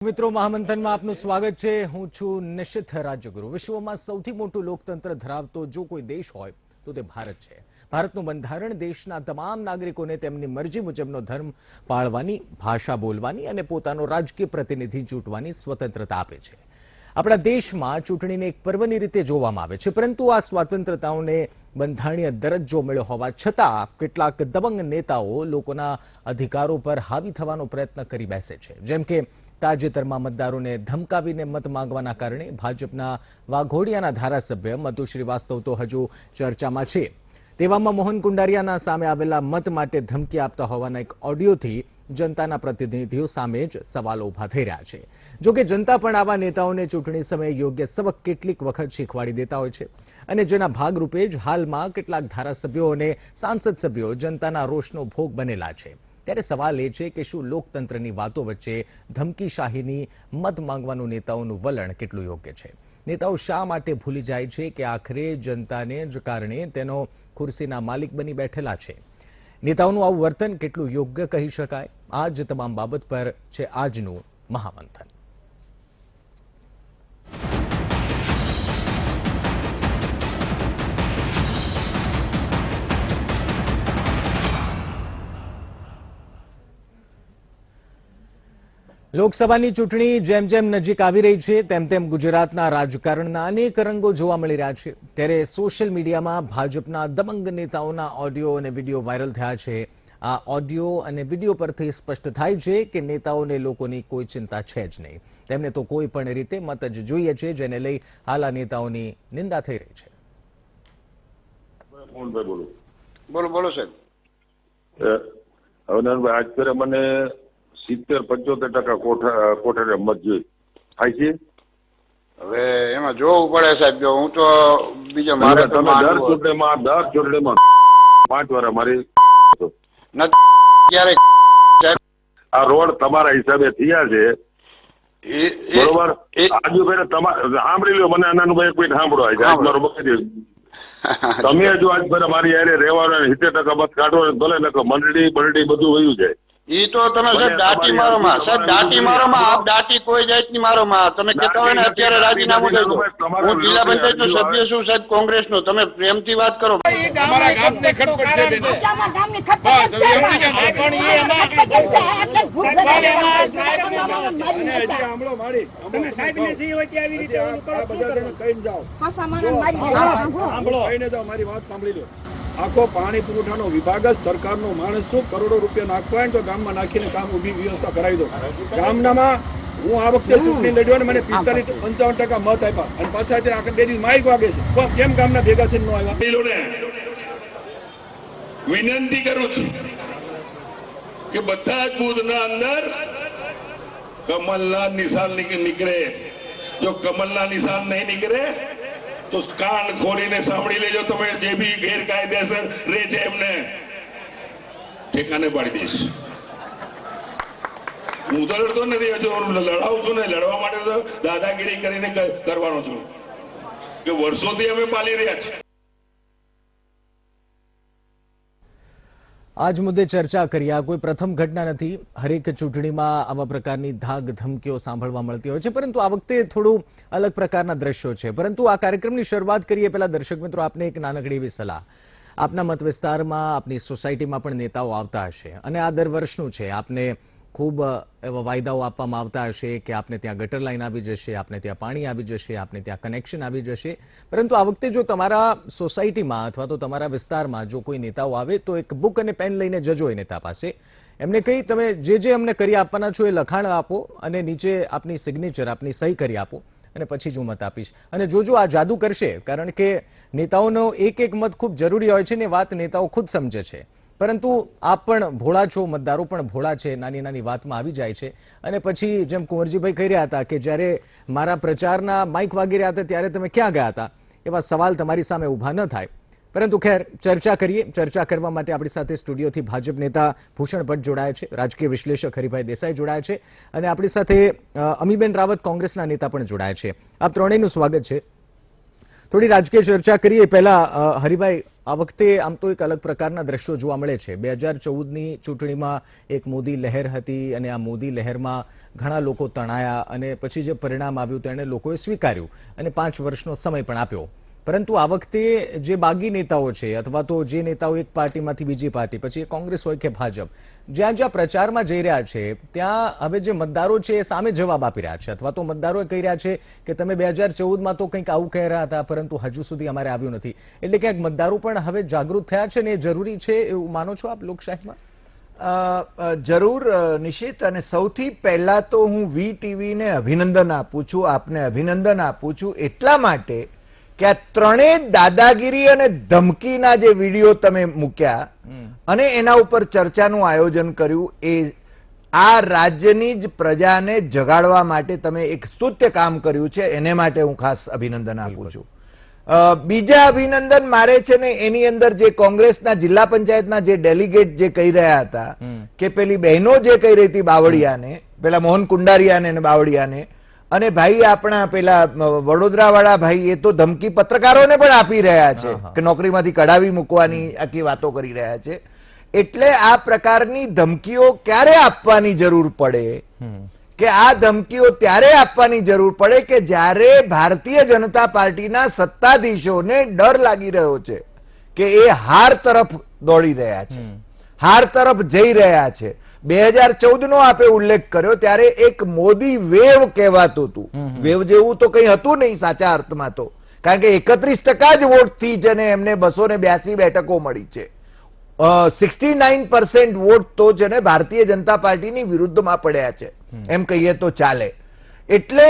મિત્રો મહામંથનમાં આપનું સ્વાગત છે। હું છું નિશિત રાજ્યગુરુ। વિશ્વમાં સૌથી મોટું લોકતંત્ર ધરાવતો જો કોઈ દેશ હોય તો તે ભારત છે। ભારતનું બંધારણ દેશના તમામ નાગરિકોને તેમની મરજી મુજબનો ધર્મ પાળવાની, ભાષા બોલવાની અને પોતાનો રાજકીય પ્રતિનિધિ ચૂંટવાની સ્વતંત્રતા આપે છે। આપણા દેશમાં ચૂંટણીને એક પર્વની રીતે જોવામાં આવે છે, પરંતુ આ સ્વતંત્રતાઓને બંધારણીય દરજ્જો મળ્યો હોવા છતાં કેટલાક દબંગ નેતાઓ લોકોના અધિકારો પર હાવી થવાનો પ્રયત્ન કરી બેસે છે। જેમ કે તાજેતરમાં મતદારોને ધમકાવીને મત માંગવાના કારણે ભાજપના વાઘોડિયાના ધારાસભ્ય મધુ શ્રીવાસ્તવ તો હજુ ચર્ચામાં છે। તેવામાં મોહન કુંડારિયાના સામે આવેલા મત માટે ધમકી આપતા હોવાના એક ઓડિયોથી જનતાના પ્રતિનિધિઓ સામે જ સવાલો ઉભા થઈ રહ્યા છે। જોકે જનતા પણ આવા નેતાઓને ચૂંટણી સમયે યોગ્ય સબક કેટલીક વખત શીખવાડી દેતા હોય છે અને જેના ભાગરૂપે જ હાલમાં કેટલાક ધારાસભ્યો અને સાંસદ સભ્યો જનતાના રોષનો ભોગ બનેલા છે। ત્યારે સવાલ એ છે કે શું લોકતંત્રની વાતો વચ્ચે ધમકીશાહીની મત માંગવાનું નેતાઓનું વલણ કેટલું યોગ્ય છે? નેતાઓ શા માટે ભૂલી જાય છે કે આખરે જનતાને જ કારણે તેનો ખુરશીના માલિક બની બેઠેલા છે? નેતાઓનું આવું વર્તન કેટલું યોગ્ય કહી શકાય? આ જ તમામ બાબત પર છે આજનું મહામંથન। લોકસભાની ચૂંટણી જેમ જેમ નજીક આવી રહી છે તેમ તેમ ગુજરાતના રાજકારણના અનેક રંગો જોવા મળી રહ્યા છે। ત્યારે સોશિયલ મીડિયામાં ભાજપના દબંગ નેતાઓના ઓડિયો અને વિડીયો વાયરલ થયા છે। આ ઓડિયો અને વિડીયો પરથી સ્પષ્ટ થાય છે કે નેતાઓને લોકોની કોઈ ચિંતા છે જ નહીં। તેમને તો કોઈ પણ રીતે મત જ જોઈએ છે, જેને લઈ હાલ આ નેતાઓની નિંદા થઈ રહી છે। બોલો સાહેબ। હવે આજ કરે મને 70-75% કોઠારે મત જોઈ થાય છે। હવે એમાં જોવું પડે સાહેબ। જો હું તો બીજો મારે તો દર ચૂંટણીમાં 5 વાર અમારી ક્યારે આ રોડ તમારા હિસાબે થયા છે, બરોબર? આજુ ભાઈ સાંભળી લો, મને આનાનું એક મિનિટ સાંભળો। મારો બકરી તમે જો આજ ફરે મારી યારે રહેવાનો 70% મત કાઢો, ભલે નકો મંડળી બધું વયું જાય। ઈ તો તમે સાહેબ દાટી મારો માં, સાહેબ દાટી મારો માં, આપ દાટી કોઈ જાતની મારો માં। તમે કહેતા હોય ને અત્યારે રાજીનામું દઈ દો। હું જિલ્લા પંચાયતનો સભ્ય છું સાહેબ, કોંગ્રેસનો। તમે પ્રેમથી વાત કરો। અમારા ગામની ખટપટ છે બેન। અમારા ગામની ખટપટ છે પણ એ આમળો મારી તમે સાહેબને જે હોય તે આવી રીતે ઓલું કરો, બધા જણ કહીને જાઓ। પાસામાં મારી આમળો કહીને જાઓ, મારી વાત સાંભળી લો। આખો પાણી પુરવઠાનો વિભાગ જ સરકારનો માણસ છું। કરોડો રૂપિયા નાખવા હોય તો ગામમાં નાખીને કામ ઊભી વ્યવસ્થા કરાવી દો। ગામનામાં હું આ વખતે ચૂંટણી લડ્યો ને મને 45-55% મત આપ્યા અને પાછા અત્યારે આખા 2 દિવસ માઇક વાગે છે, પણ કેમ ગામના ભેગા થઈને ન આવ્યા? વિનંતી કરું છું કે બધા જ બૂથના અંદર કમલના નિશાન નીકળે। જો કમલના નિશાન નહીં નીકળે તો કાન ખોલીને સાંભળી લેજો। તમે જે બી ગેરકાયદેસર રહે છે એમને ઠેકાને પાડી દઈશ। હું તો લડતો નથી, હજુ લડાવું છું ને। લડવા માટે તો દાદાગીરી કરીને કરવાનો છું કે વર્ષોથી અમે પાલી રહ્યા છીએ। આજ મુદ્દે ચર્ચા કરી। આ કોઈ પ્રથમ ઘટના નથી। હરેક ચૂંટણીમાં આવા પ્રકારની ધાક ધમકીઓ સાંભળવા મળતી હોય છે, પરંતુ આ વખતે થોડું અલગ પ્રકારના દ્રશ્યો છે। પરંતુ આ કાર્યક્રમની શરૂઆત કરીએ પહેલા દર્શક મિત્રો, આપને એક નાનકડી એવી સલાહ। આપના મત વિસ્તારમાં, આપની સોસાયટીમાં પણ નેતાઓ આવતા હશે અને આ દર વર્ષનું છે। આપને ખૂબ એવા વાયદાઓ આપવામાં આવતા હશે કે આપને ત્યાં ગટર લાઈન આવી જશે, આપને ત્યાં પાણી આવી જશે, આપને ત્યાં કનેક્શન આવી જશે। પરંતુ આ વખતે જો તમારા સોસાયટીમાં અથવા તો તમારા વિસ્તારમાં જો કોઈ નેતાઓ આવે તો એક બુક અને પેન લઈને જજો એ નેતા પાસે। એમને કહી તમે જે અમને કરી આપવાના છો એ લખાણ આપો અને નીચે આપની સિગ્નેચર, આપની સહી કરી આપો અને પછી જ હું મત આપીશ। અને જોજો આ જાદુ કરશે, કારણ કે નેતાઓનો એક મત ખૂબ જરૂરી હોય છે ને વાત નેતાઓ ખુદ સમજે છે। પરંતુ આપ પણ ભોળા છો, મતદારો પણ ભોળા છે, નાની નાની વાતમાં આવી જાય છે અને પછી જેમ કુંવરજીભાઈ કહી રહ્યા હતા કે જ્યારે મારા પ્રચારના માઇક વાગી રહ્યા હતા ત્યારે તમે ક્યાં ગયા હતા, એવા સવાલ તમારી સામે ઊભા ન થાય। પરંતુ ખેર, ચર્ચા કરીએ। ચર્ચા કરવા માટે આપણી સાથે સ્ટુડિયોથી ભાજપ નેતા ભૂષણ ભટ્ટ જોડાયા છે, રાજકીય વિશ્લેષક હરિભાઈ દેસાઈ જોડાયા છે અને આપણી સાથે અમીબેન રાવત કોંગ્રેસના નેતા પણ જોડાયા છે। આપ ત્રણેયનું સ્વાગત છે। થોડી રાજકીય ચર્ચા કરીએ પહેલા હરિભાઈ, આ વખતે આમ તો એક અલગ પ્રકારના દ્રશ્યો જોવા મળે છે. 2014ની ચૂંટણીમાં એક મોદી લહેર હતી અને આ મોદી લહેરમાં ઘણા લોકો તણાયા અને પછી જે પરિણામ આવ્યું તેને લોકોએ સ્વીકાર્યું અને 5 વર્ષનો સમય પણ આપ્યો. પરંતુ આ વખતે જે બાગી નેતાઓ છે અથવા તો જે નેતાઓ એક પાર્ટીમાંથી બીજી પાર્ટી, પછી કોંગ્રેસ હોય કે ભાજપ, જ્યાં જ્યાં પ્રચારમાં જઈ રહ્યા છે ત્યાં હવે જે મતદારો છે એ સામે જવાબ આપી રહ્યા છે અથવા તો મતદારો કહી રહ્યા છે કે તમે 2014માં તો કંઈક આવું કહી રહ્યા હતા પરંતુ હજુ સુધી અમારે આવ્યું નથી. એટલે ક્યાંક મતદારો પણ હવે જાગૃત થયા છે ને એ જરૂરી છે એવું માનો છો આપ લોકશાહીમાં? જરૂર નિશિત, અને સૌથી પહેલા તો હું VTVને અભિનંદન આપું છું, આપને અભિનંદન આપું છું એટલા માટે કે આ ત્રણેય દાદાગીરી અને ધમકીના જે વિડીયો તમે મૂક્યા અને એના ઉપર ચર્ચાનું આયોજન કર્યું, એ આ રાજ્યની જ પ્રજાને જગાડવા માટે તમે એક સ્તુત્ય કામ કર્યું છે, એને માટે હું ખાસ અભિનંદન આપું છું. બીજા અભિનંદન મારે છે ને એની અંદર જે કોંગ્રેસના જિલ્લા પંચાયતના જે ડેલિગેટ જે કહી રહ્યા હતા કે પેલી બહેનો જે કહી રહી હતી બાવળિયાને, પેલા મોહન કુંડારિયાને અને બાવળિયાને, અને ભાઈ આપણા પેલા વડોદરા વાળા ભાઈ એ તો ધમકી પત્રકારોને પણ આપી રહ્યા છે કે નોકરીમાંથી કઢાવી મૂકવાની આખી વાતો કરી રહ્યા છે. એટલે આ પ્રકારની ધમકીઓ ક્યારે આપવાની જરૂર પડે કે આ ધમકીઓ ત્યારે આપવાની જરૂર પડે કે જ્યારે ભારતીય જનતા પાર્ટીના સત્તાધીશોને ડર લાગી રહ્યો છે કે એ હાર તરફ દોડી રહ્યા છે, હાર તરફ જઈ રહ્યા છે. 2014નો આપે ઉલ્લેખ કર્યો ત્યારે એક મોદી વેવ કહેવાતું હતું. વેવ જેવું તો કંઈ હતું નહીં સાચા અર્થમાં તો, કારણ કે 31% જ વોટથી જ એમને 282 બેઠકો મળી છે. 69% વોટ તો છે ને ભારતીય જનતા પાર્ટીની વિરુદ્ધમાં પડ્યા છે એમ કહીએ તો ચાલે. એટલે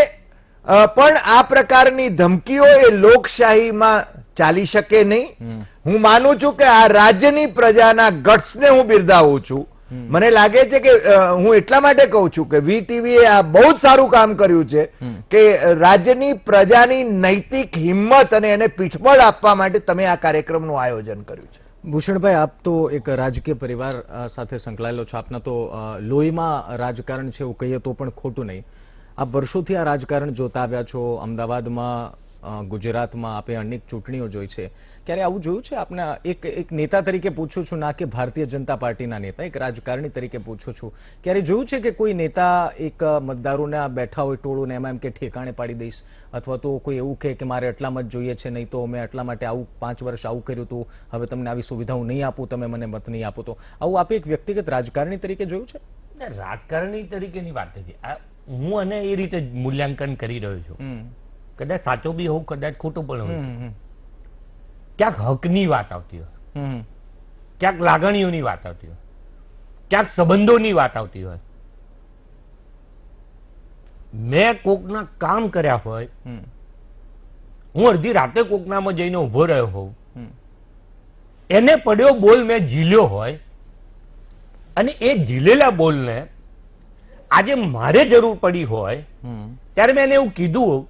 પણ આ પ્રકારની ધમકીઓ એ લોકશાહીમાં ચાલી શકે નહીં. હું માનું છું કે આ રાજ્યની પ્રજાના ગટ્સને હું બિરદાવું છું. મને લાગે છે કે હું એટલા માટે કહું છું કે VTVએ આ બહુ જ સારું કામ કર્યું છે કે રાજ્યની પ્રજાની નૈતિક હિંમત અને એને પીઠબળ આપવા માટે તમે આ કાર્યક્રમનું આયોજન કર્યું છે. ભૂષણભાઈ, આપ તો એક રાજકીય પરિવાર સાથે સંકળાયેલો છો, આપના તો લોહીમાં રાજકારણ છે એવું કહીએ તો પણ ખોટું નહીં. આપ વર્ષોથી આ રાજકારણ જોતા આવ્યા છો. અમદાવાદમાં, ગુજરાતમાં આપે અનેક ચૂંટણીઓ જોઈ છે. ક્યારે આવું જોયું છે આપને? એક નેતા તરીકે પૂછું છું, ના કે ભારતીય જનતા પાર્ટીના નેતા, એક રાજકારણી તરીકે પૂછું છું, ક્યારે જોયું છે કે કોઈ નેતા એક મતદારોને બેઠા હોય ટોળું ને એમાં એમ કે ઠેકાણે પાડી દઈશ અથવા તો કોઈ એવું કહે કે મારે એટલા મત જોઈએ છે, નહીં તો મેં એટલા માટે આવું 5 વર્ષ આવું કર્યું હતું, હવે તમને આવી સુવિધાઓ નહીં આપું, તમે મને મત નહીં આપો? તો આવું આપે એક વ્યક્તિગત રાજકારણી તરીકે જોયું છે? રાજકારણી તરીકેની વાત નથી. હું અને એ રીતે મૂલ્યાંકન કરી રહ્યો છું. કદાચ સાચો બી હોઉં, કદાચ ખોટું પણ હોય. ક્યાંક હકની વાત આવતી હોય, ક્યાંક લાગણીઓની વાત આવતી હોય, ક્યાંક સંબંધોની વાત આવતી હોય. મેં કોકના કામ કર્યા હોય, હું અડધી રાતે કોકનામાં જઈને ઉભો રહ્યો હોઉં, એને પડ્યો બોલ મેં ઝીલ્યો હોય અને એ ઝીલેલા બોલને આજે મારે જરૂર પડી હોય ત્યારે મેં એને એવું કીધું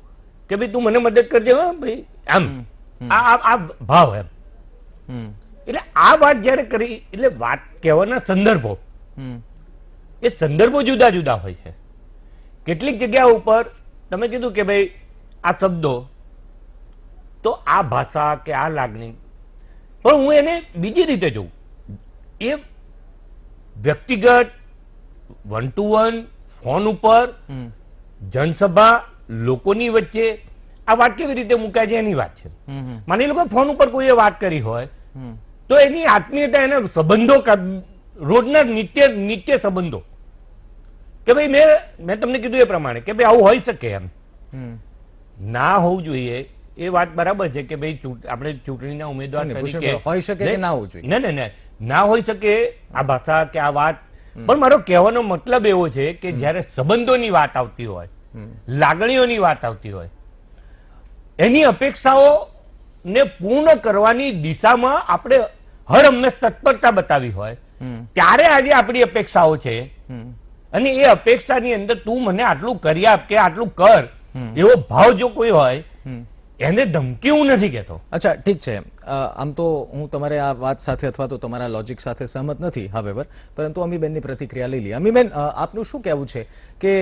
કે ભાઈ તું મને મદદ કરજે ભાઈ, આમ આ ભાવ એમ. એટલે આ વાત જયારે કરી એટલે વાત કહેવાના સંદર્ભો, એ સંદર્ભો જુદા જુદા હોય છે. કેટલીક જગ્યા ઉપર તમે કીધું કે ભાઈ આ શબ્દો તો આ ભાષા કે આ લાગણી, પણ હું એને બીજી રીતે જોઉં. એ વ્યક્તિગત 1 to 1 ફોન ઉપર જનસભા લોકોની વચ્ચે આ વાત કેવી રીતે મુકાય છે એની વાત છે. માની લો કે ફોન ઉપર કોઈએ વાત કરી હોય તો એની આત્મીયતા, એના સંબંધો, રોજના નિત્ય સંબંધો, કે ભાઈ મેં તમને કીધું એ પ્રમાણે કે ભાઈ આવું હોઈ શકે એમ ના હોવું જોઈએ. એ વાત બરાબર છે કે ભાઈ આપણે ચૂંટણીના ઉમેદવાર તરીકે હોઈ શકે કે ના હોવું જોઈએ? ના, ના હોઈ શકે આ ભાષા કે આ વાત. પણ મારો કહેવાનો મતલબ એવો છે કે જયારે સંબંધોની વાત આવતી હોય, લાગણીઓની વાત આવતી હોય, એની અપેક્ષાઓ ને પૂર્ણ કરવાની દિશામાં આપણે હર હંમેશ તત્પરતા બતાવી હોય ત્યારે આજે આપણી અપેક્ષાઓ છે. અને એ અપેક્ષાની અંદર તું મને આટલું કરી આપ કે આટલું કર એવો ભાવ જો કોઈ હોય, એને ધમકી હું નથી કહેતો. અચ્છા ઠીક છે, આમ તો હું તમારે આ વાત સાથે અથવા તો તમારા લોજિક સાથે સહમત નથી હાવેવર, પરંતુ અમીબેનની પ્રતિક્રિયા લઈ લઈએ. અમીબેન, આપનું શું કહેવું છે કે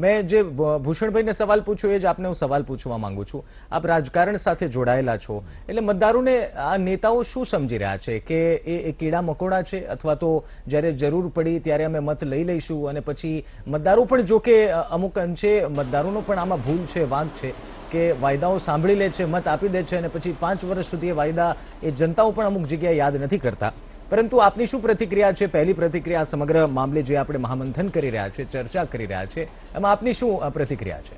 મેં જે ભૂષણભાઈને સવાલ પૂછ્યો એ જ આપને હું સવાલ પૂછવા માંગુ છું. આપ રાજકારણ સાથે જોડાયેલા છો, એટલે મતદારોને આ નેતાઓ શું સમજી રહ્યા છે કે એ કીડા મકોડા છે, અથવા તો જ્યારે જરૂર પડી ત્યારે અમે મત લઈ લઈશું, અને પછી મતદારો પણ જો કે અમુક અંશે મતદારોનો પણ આમાં ભૂલ છે, વાંક છે કે વાયદાઓ સાંભળી લે છે, મત આપી દે છે, અને પછી 5 વર્ષ સુધી એ વાયદા એ જનતાઓ પણ અમુક જગ્યાએ યાદ નથી કરતા. પરંતુ આપની શું પ્રતિક્રિયા છે, પહેલી પ્રતિક્રિયા સમગ્ર મામલે જે આપણે મહામંથન કરી રહ્યા છે, ચર્ચા કરી રહ્યા છે, એમાં આપની શું પ્રતિક્રિયા છે?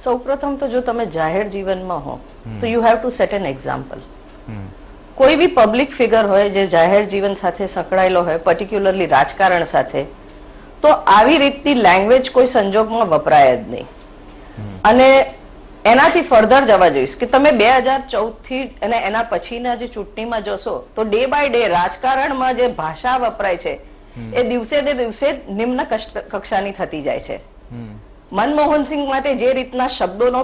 સૌપ્રથમ તો જો તમે જાહેર જીવનમાં હો તો you have to set an example. કોઈ બી પબ્લિક ફિગર હોય જે જાહેર જીવન સાથે સંકળાયેલો હોય, પર્ટિક્યુલરલી રાજકારણ સાથે, તો આવી રીતની લેંગ્વેજ કોઈ સંજોગમાં વપરાય જ નહીં. અને એનાથી ફર્ધર જવા જોઈશ કે તમે 2014 થી અને એના પછીના જે ચૂંટણીમાં જોશો તો ડે બાય ડે રાજકારણમાં જે ભાષા વપરાય છે એ દિવસે ને દિવસે નિમ્ન કક્ષાની થતી જાય છે. મનમોહનસિંહ માટે જે રીતના શબ્દોનો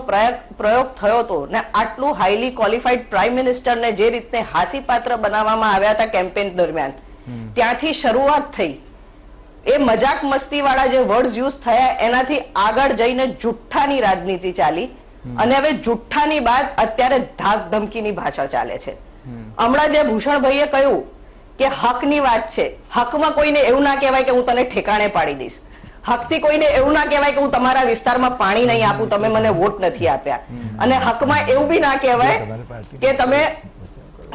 પ્રયોગ થયો હતો ને આટલું હાઈલી ક્વોલિફાઈડ પ્રાઇમ મિનિસ્ટરને જે રીતે હાસ્યપાત્ર બનાવવામાં આવ્યા હતા કેમ્પેન દરમિયાન, ત્યાંથી શરૂઆત થઈ. એ મજાક મસ્તી વાળા જે વર્ડ્સ યુઝ થયા એનાથી આગળ જઈને જુઠ્ઠાની રાજનીતિ ચાલી, અને હવે જુઠ્ઠાની બાદ અત્યારે ધાક ધમકીની ભાષા ચાલે છે. હમણાં જે ભૂષણભાઈએ કહ્યું કે હકની વાત છે, હકમાં કોઈને એવું ના કહેવાય કે હું તને ઠેકાણે પાડી દઈશ, હકથી કોઈને એવું ના કહેવાય કે હું તમારા વિસ્તારમાં પાણી નહીં આપું, તમે મને વોટ નથી આપ્યા, અને હકમાં એવું બી ના કહેવાય કે તમે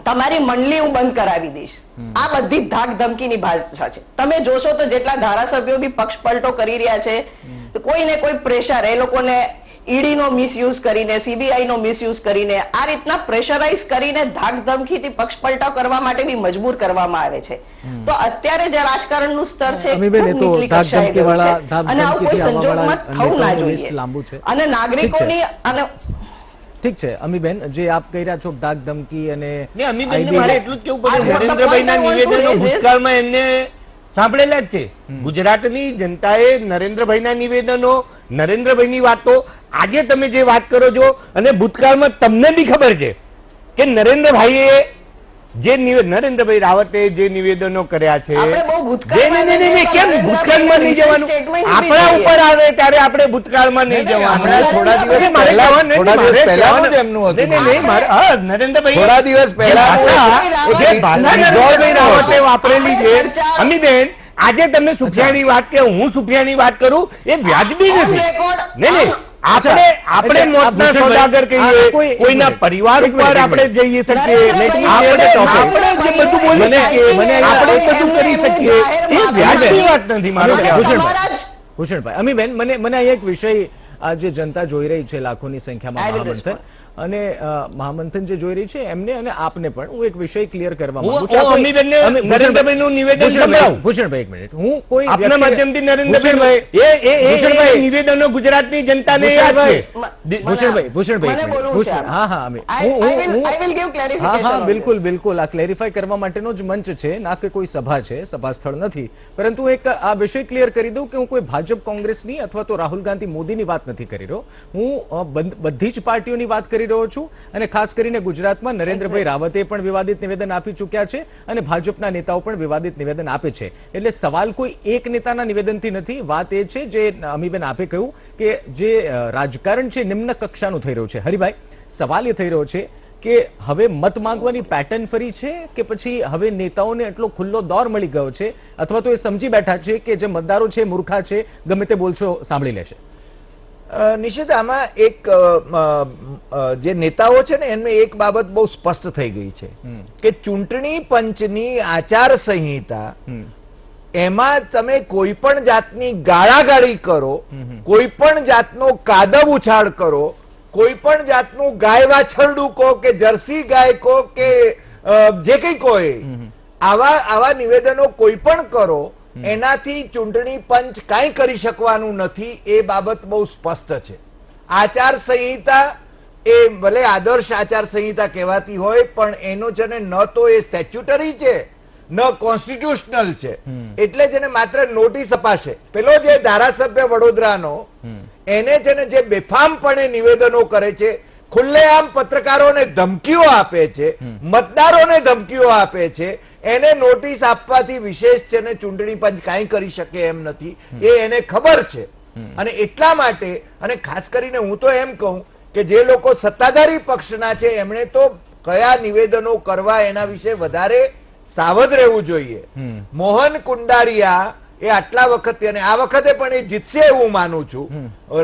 તમારી મંડળી હું બંધ કરાવી દઈશ. આ બધી ધાક ધમકીની ભાષા છે. તમે જોશો તો જેટલા ધારાસભ્યો બી પક્ષ પલટો કરી રહ્યા છે, કોઈને કોઈ પ્રેશર, એ લોકોને ઈડીનો મિસયુઝ કરીને, સીબીઆઈ નો મિસયુઝ કરીને, આ રીતના પ્રેશરાઇઝ કરીને ધાક ધમકીથી પક્ષ પલટો કરવા માટે બી મજબૂર કરવામાં આવે છે. તો અત્યારે જે રાજકારણનું સ્તર છે નીચલી કક્ષાએ ગયું છે, અને આવું કોઈ સંજોગમાં થવું ના જોઈએ. અને નાગરિકોની અને ઠીક છે અમીબેન, જે આપ કહી રહ્યા છો ધાક ધમકી અને અમીબેન, મારે એટલું જ કેવું પડે, નરેન્દ્રભાઈના નિવેદનો ભૂતકાળમાં એમને સાંભળેલા જ છે. ગુજરાતની જનતાએ નરેન્દ્રભાઈના નિવેદનો, નરેન્દ્રભાઈની વાતો, આજે તમે જે વાત કરો છો, અને ભૂતકાળમાં તમને બી ખબર છે કે નરેન્દ્રભાઈએ નરેન્દ્રભાઈ રાવતે જે નિવેદનો કર્યા છે, કેમ ભૂતકાળમાં નહીં જવાનું? આપણા ઉપર આવે ત્યારે આપણે ભૂતકાળમાં નહીં જવાનું. નરેન્દ્રભાઈ થોડા દિવસ પહેલા રાવતે વાપરેલી છે. અમીબેન, આજે તમે સુફિયાની વાત કે હું સુફિયાની વાત કરું એ વ્યાજબી નથી. નહીં, આપણે મોતના સોદાગર કહીએ, કોઈના પરિવાર ઉપર આપણે જઈ શકીએ, આપણે જે બધું બોલી શકીએ, આપણે બધું કરી શકીએ, એ વ્યાજબી વાત નથી. મારો ભૂષણભાઈ, અમીબેન, મને અહીંયા એક વિષય, આ જે જનતા જોઈ રહી છે લાખોની સંખ્યામાં મહામંથન, અને મહામંથન જે જોઈ રહી છે એમને અને આપને પણ હું એક વિષય ક્લિયર કરવા માંગુ છું. નરેન્દ્રભાઈનું નિવેદન ભૂષણભાઈ, એક મિનિટ, હું કોઈ આપના માધ્યમથી નરેન્દ્રભાઈ એ નિવેદનો ગુજરાતની જનતાને યાદ છે. ભૂષણભાઈ, હા, બિલકુલ, આ ક્લેરિફાય કરવા માટેનો જ મંચ છે, ના કે કોઈ સભા છે, સભા સ્થળ નથી. પરંતુ એક આ વિષય ક્લિયર કરી દઉં કે હું કોઈ ભાજપ કોંગ્રેસની અથવા તો રાહુલ ગાંધી મોદીની વાત નથી કરી રહ્યો. હું બધી જ પાર્ટીઓની વાત કરી રહ્યો છું, અને ખાસ કરીને ગુજરાતમાં નરેન્દ્રભાઈ રાવતે પણ વિવાદિત નિવેદન આપી ચૂક્યા છે, અને ભાજપના નેતાઓ પણ વિવાદિત નિવેદન આપે છે. એટલે સવાલ કોઈ એક નેતાના નિવેદનથી નથી. વાત એ છે જે અમીબેન આપે કહ્યું કે જે રાજકારણ છે નિમ્ન કક્ષાનું થઈ રહ્યું છે. હરિભાઈ, સવાલ એ થઈ રહ્યો છે કે હવે મત માંગવાની પેટર્ન ફરી છે કે પછી હવે નેતાઓને એટલો ખુલ્લો દોર મળી ગયો છે, અથવા તો એ સમજી બેઠા છે કે જે મતદારો છે મૂર્ખા છે, ગમે તે બોલશો સાંભળી લેશે? નિશિત, આમાં એક જે નેતાઓ છે ને એમને એક બાબત બહુ સ્પષ્ટ થઈ ગઈ છે કે ચૂંટણી પંચની આચાર સંહિતા, એમાં તમે કોઈ પણ જાતની ગાળાગાળી કરો, કોઈ પણ જાતનો કાદવ ઉછાળ કરો, કોઈ પણ જાતનું ગાય વાછરડું કહો કે જર્સી ગાય કહો કે જે કંઈ કહો, આવા નિવેદનો કોઈ પણ કરો, એનાથી ચૂંટણી પંચ કાંઈ કરી શકવાનું નથી. એ બાબત બહુ સ્પષ્ટ છે. આચાર સંહિતા એ ભલે આદર્શ આચાર સંહિતા કહેવાતી હોય, પણ એનો છે ને ન તો એ સ્ટેચ્યુટરી છે, ન કોન્સ્ટિટ્યુશનલ છે, એટલે જ એને માત્ર નોટિસ અપાશે. પેલો જે ધારાસભ્ય વડોદરાનો એને છે ને જે બેફામપણે નિવેદનો કરે છે, ખુલ્લેઆમ પત્રકારોને ધમકીઓ આપે છે, મતદારોને ધમકીઓ આપે છે, એને નોટિસ આપવાથી વિશેષ છે ને ચૂંટણી પંચ કાંઈ કરી શકે એમ નથી, એ એને ખબર છે. અને એટલા માટે, અને ખાસ કરીને હું તો એમ કહું કે જે લોકો સત્તાધારી પક્ષના છે એમણે તો કયા નિવેદનો કરવા એના વિશે વધારે સાવધ રહેવું જોઈએ. મોહન કુંડારિયા એ આટલા વખતે, અને આ વખતે પણ એ જીતશે એવું માનું છું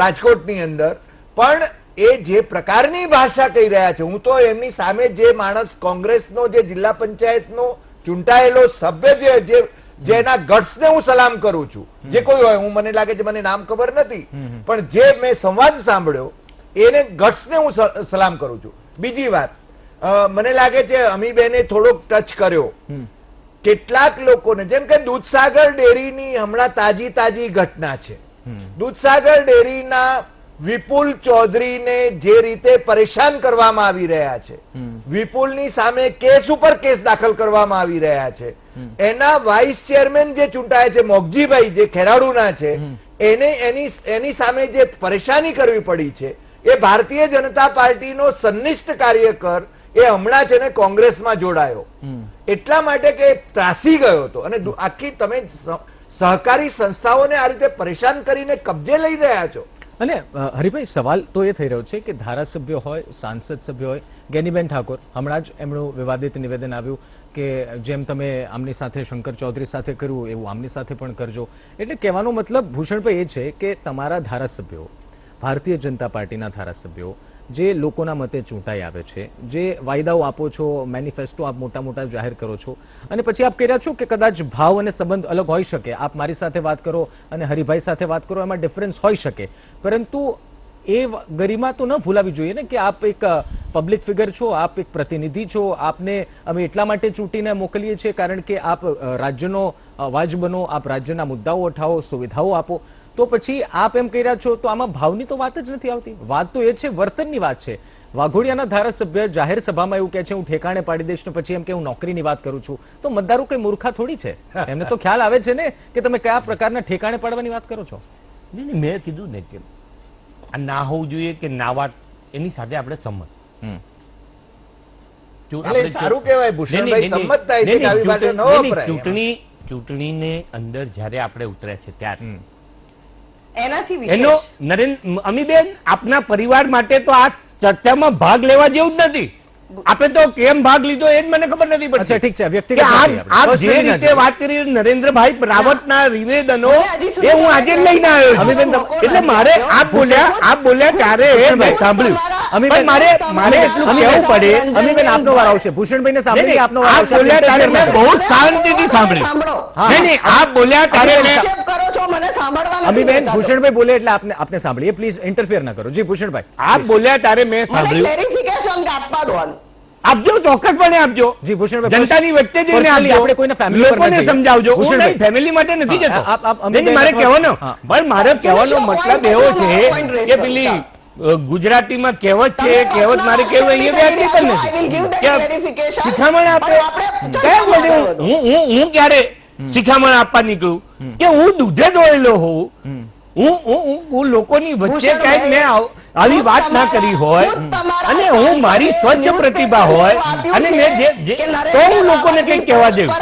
રાજકોટની અંદર, પણ એ જે પ્રકારની ભાષા કહી રહ્યા છે, હું તો એમની સામે જે માણસ કોંગ્રેસનો જે જિલ્લા પંચાયતનો ચૂંટાયેલો સભ્ય જેના ગટ્સને હું સલામ કરું છું, જે કોઈ હોય, હું મને લાગે છે મને નામ ખબર નથી, પણ જે મેં સંવાદ સાંભળ્યો એને ગટ્સને હું સલામ કરું છું. બીજી વાત, મને લાગે છે અમીબેને થોડોક ટચ કર્યો કેટલાક લોકોને, જેમ કે દૂધસાગર ડેરીની હમણાં તાજી ઘટના છે. દૂધસાગર ડેરીના વિપુલ ચૌધરીને જે રીતે પરેશાન કરવામાં આવી રહ્યા છે, વિપુલની સામે કેસ ઉપર કેસ દાખલ કરવામાં આવી રહ્યા છે, એના વાઇસ ચેરમેન જે ચૂંટાયા છે મોગજીભાઈ, જે ખેરાડુના છે, એને એની સામે જે પરેશાની કરવી પડી છે, એ ભારતીય જનતા પાર્ટીનો સન્નિષ્ઠ કાર્યકર એ હમણાં છે ને કોંગ્રેસમાં જોડાયો, એટલા માટે કે ત્રાસી ગયો હતો. અને આખી તમે સહકારી સંસ્થાઓને આ રીતે પરેશાન કરીને કબજે લઈ રહ્યા છો. અને હરિભાઈ, સવાલ તો એ થઈ રહ્યો છે કે ધારાસભ્ય હોય, સાંસદ સભ્ય હોય, જ્ઞાનીબેન ઠાકોર, હમણાં જ એમનું વિવાદિત નિવેદન આવ્યું કે જેમ તમે આમની સાથે શંકર ચૌધરી સાથે કર્યું એવું આમની સાથે પણ કરજો. એટલે કહેવાનો મતલબ ભૂષણભાઈ એ છે કે તમારા ધારાસભ્યો, ભારતીય જનતા પાર્ટીના ધારાસભ્યો જે લોકોના મતે ચૂંટાઈ આવે છે, જે વાયદાઓ આપો છો, મેનિફેસ્ટો આપ મોટા જાહેર કરો છો, અને પછી આપ કહી રહ્યા છો કે કદાચ ભાવ અને સંબંધ અલગ હોઈ શકે, આપ મારી સાથે વાત કરો અને હરિભાઈ સાથે વાત કરો, એમાં ડિફરન્સ હોઈ શકે, પરંતુ એ ગરિમા તો ન ભૂલાવી જોઈએ ને કે આપ એક પબ્લિક ફિગર છો, આપ એક પ્રતિનિધિ છો, આપને અમે એટલા માટે ચૂંટીને મોકલીએ છીએ કારણ કે આપ રાજ્યનો અવાજ બનો, આપ રાજ્યના મુદ્દાઓ ઉઠાવો, સુવિધાઓ આપો. તો પછી આપ એમ કહી રહ્યા છો તો આમાં ભાવની તો વાત જ નથી આવતી. વાત તો એ છે, વર્તનની વાત છે. વાઘોડિયાના ધારાસભ્ય જાહેર સભામાં એવું કહે છે હું ઠેકાણે પાડી દઈશ, ને પછી એમ કે હું નોકરીની વાત કરું છું. તો મતદારો કઈ મૂર્ખા થોડી છે, એમને તો ખ્યાલ આવે છે ને કે તમે કયા પ્રકારના ઠેકાણે પાડવાની વાત કરો છો. નહીં, મેં કીધું ને કે આ ના હોવું જોઈએ કે ના વાત, એની સાથે આપણે સંમત. સારું કહેવાય ભૂષણભાઈ, સંમત થાય છે કે આવી ભાષા ન વપરાય. ચૂંટણીને અંદર જયારે આપણે ઉતર્યા છે ત્યારે એનાથી એનો અમીબેન, આપના પરિવાર માટે તો આ ચર્ચામાં ભાગ લેવા જેવું જ નથી. આપણે તો કેમ ભાગ લીધો એ જ મને ખબર નથી પડતી. ઠીક છે, વ્યક્તિગત આપ જે રીતે વાત કરી નરેન્દ્રભાઈ રાવતના નિવેદનો એ હું આજે જ લઈને આવ્યો છું. એટલે મારે આપ બોલ્યા ત્યારે મેં સાંભળ્યું. મારે એટલું કહેવું પડે, અમીબેન આપનો વાર આવશે, ભૂષણભાઈને સાંભળી આપનો વાર આવશે. બોલ્યા ત્યારે મેં બહુ શાંતિથી સાંભળ્યું. નહીં, આપ બોલ્યા ત્યારે અમીબેન, ભૂષણભાઈ બોલે એટલે આપને સાંભળીએ, પ્લીઝ ઇન્ટરફિયર ના કરો. જી ભૂષણભાઈ, આપ બોલ્યા ત્યારે મેં સાંભળ્યું. આપજો, ચોક્કસપણે આપજો. જી ભૂષણભાઈ, જનતાની વચ્ચે જઈને આપજો, આપણે કોઈને ફેમિલી લોકોને સમજાવજો. હું ફેમિલી માટે નથી જતો. મારે કહેવાનો મતલબ એવો છે કે પેલી ગુજરાતીમાં કહેવત છે, કહેવત મારે કેવું અહીંયા વ્યાજબી નથી. શિખામણ આપે, હું ક્યારે શિખામણ આપવા નીકળું કે હું દૂધે દોડેલો હોઉં, હું લોકોની વચ્ચે ક્યાંક મેં આવી વાત ના કરી હોય, અને હું મારી સ્વચ્છ પ્રતિભા હોય, અને મેં તો હું લોકોને કંઈક કહેવા દેવું.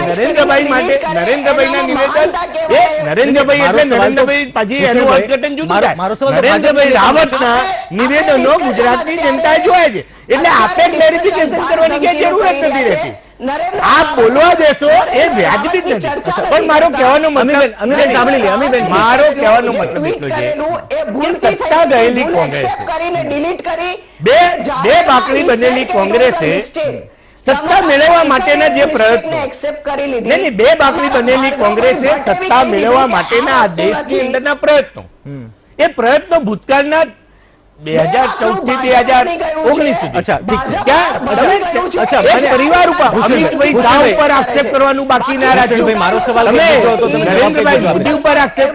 નરેન્દ્રભાઈ માટે નરેન્દ્રભાઈના નિવેદન, એ નરેન્દ્રભાઈ એટલે નરેન્દ્રભાઈ પાછી એનું અર્થઘટન જુદું થાય. નરેન્દ્રભાઈ રાવતના નિવેદનો ગુજરાતની જનતાએ જોયા છે, એટલે આપણે ક્લેરિફિકેશન કરવાની કઈ જરૂરત નથી રહેતી. આપ બોલવા દેશો એ વ્યાજબી જ નથી. પણ મારો કહેવાનો મતલબ, સાંભળી લે અમીબેન, મારો કહેવાનો મતલબ એટલો છે કે સત્તા ગયેલી કોંગ્રેસ, બે બાકડી બનેલી કોંગ્રેસે સત્તા મેળવવા માટેના જે પ્રયત્નો, નહીં, બે બાકડી બનેલી કોંગ્રેસે સત્તા મેળવવા માટેના આ દેશની અંદરના પ્રયત્નો, એ પ્રયત્નો ભૂતકાળના 2014 થી 2019 પરિવાર ઉપર, અમિતભાઈ શાહ ઉપર આક્ષેપ કરવાનું બાકી ના રાખજો. મારો સવાલ નરેન્દ્રભાઈ મોદી ઉપર આક્ષેપ,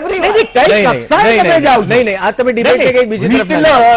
કઈ કક્ષાએ તમે જાઓ? નહીં, આ તમે ડિબેટ કઈ બીજી તરફ.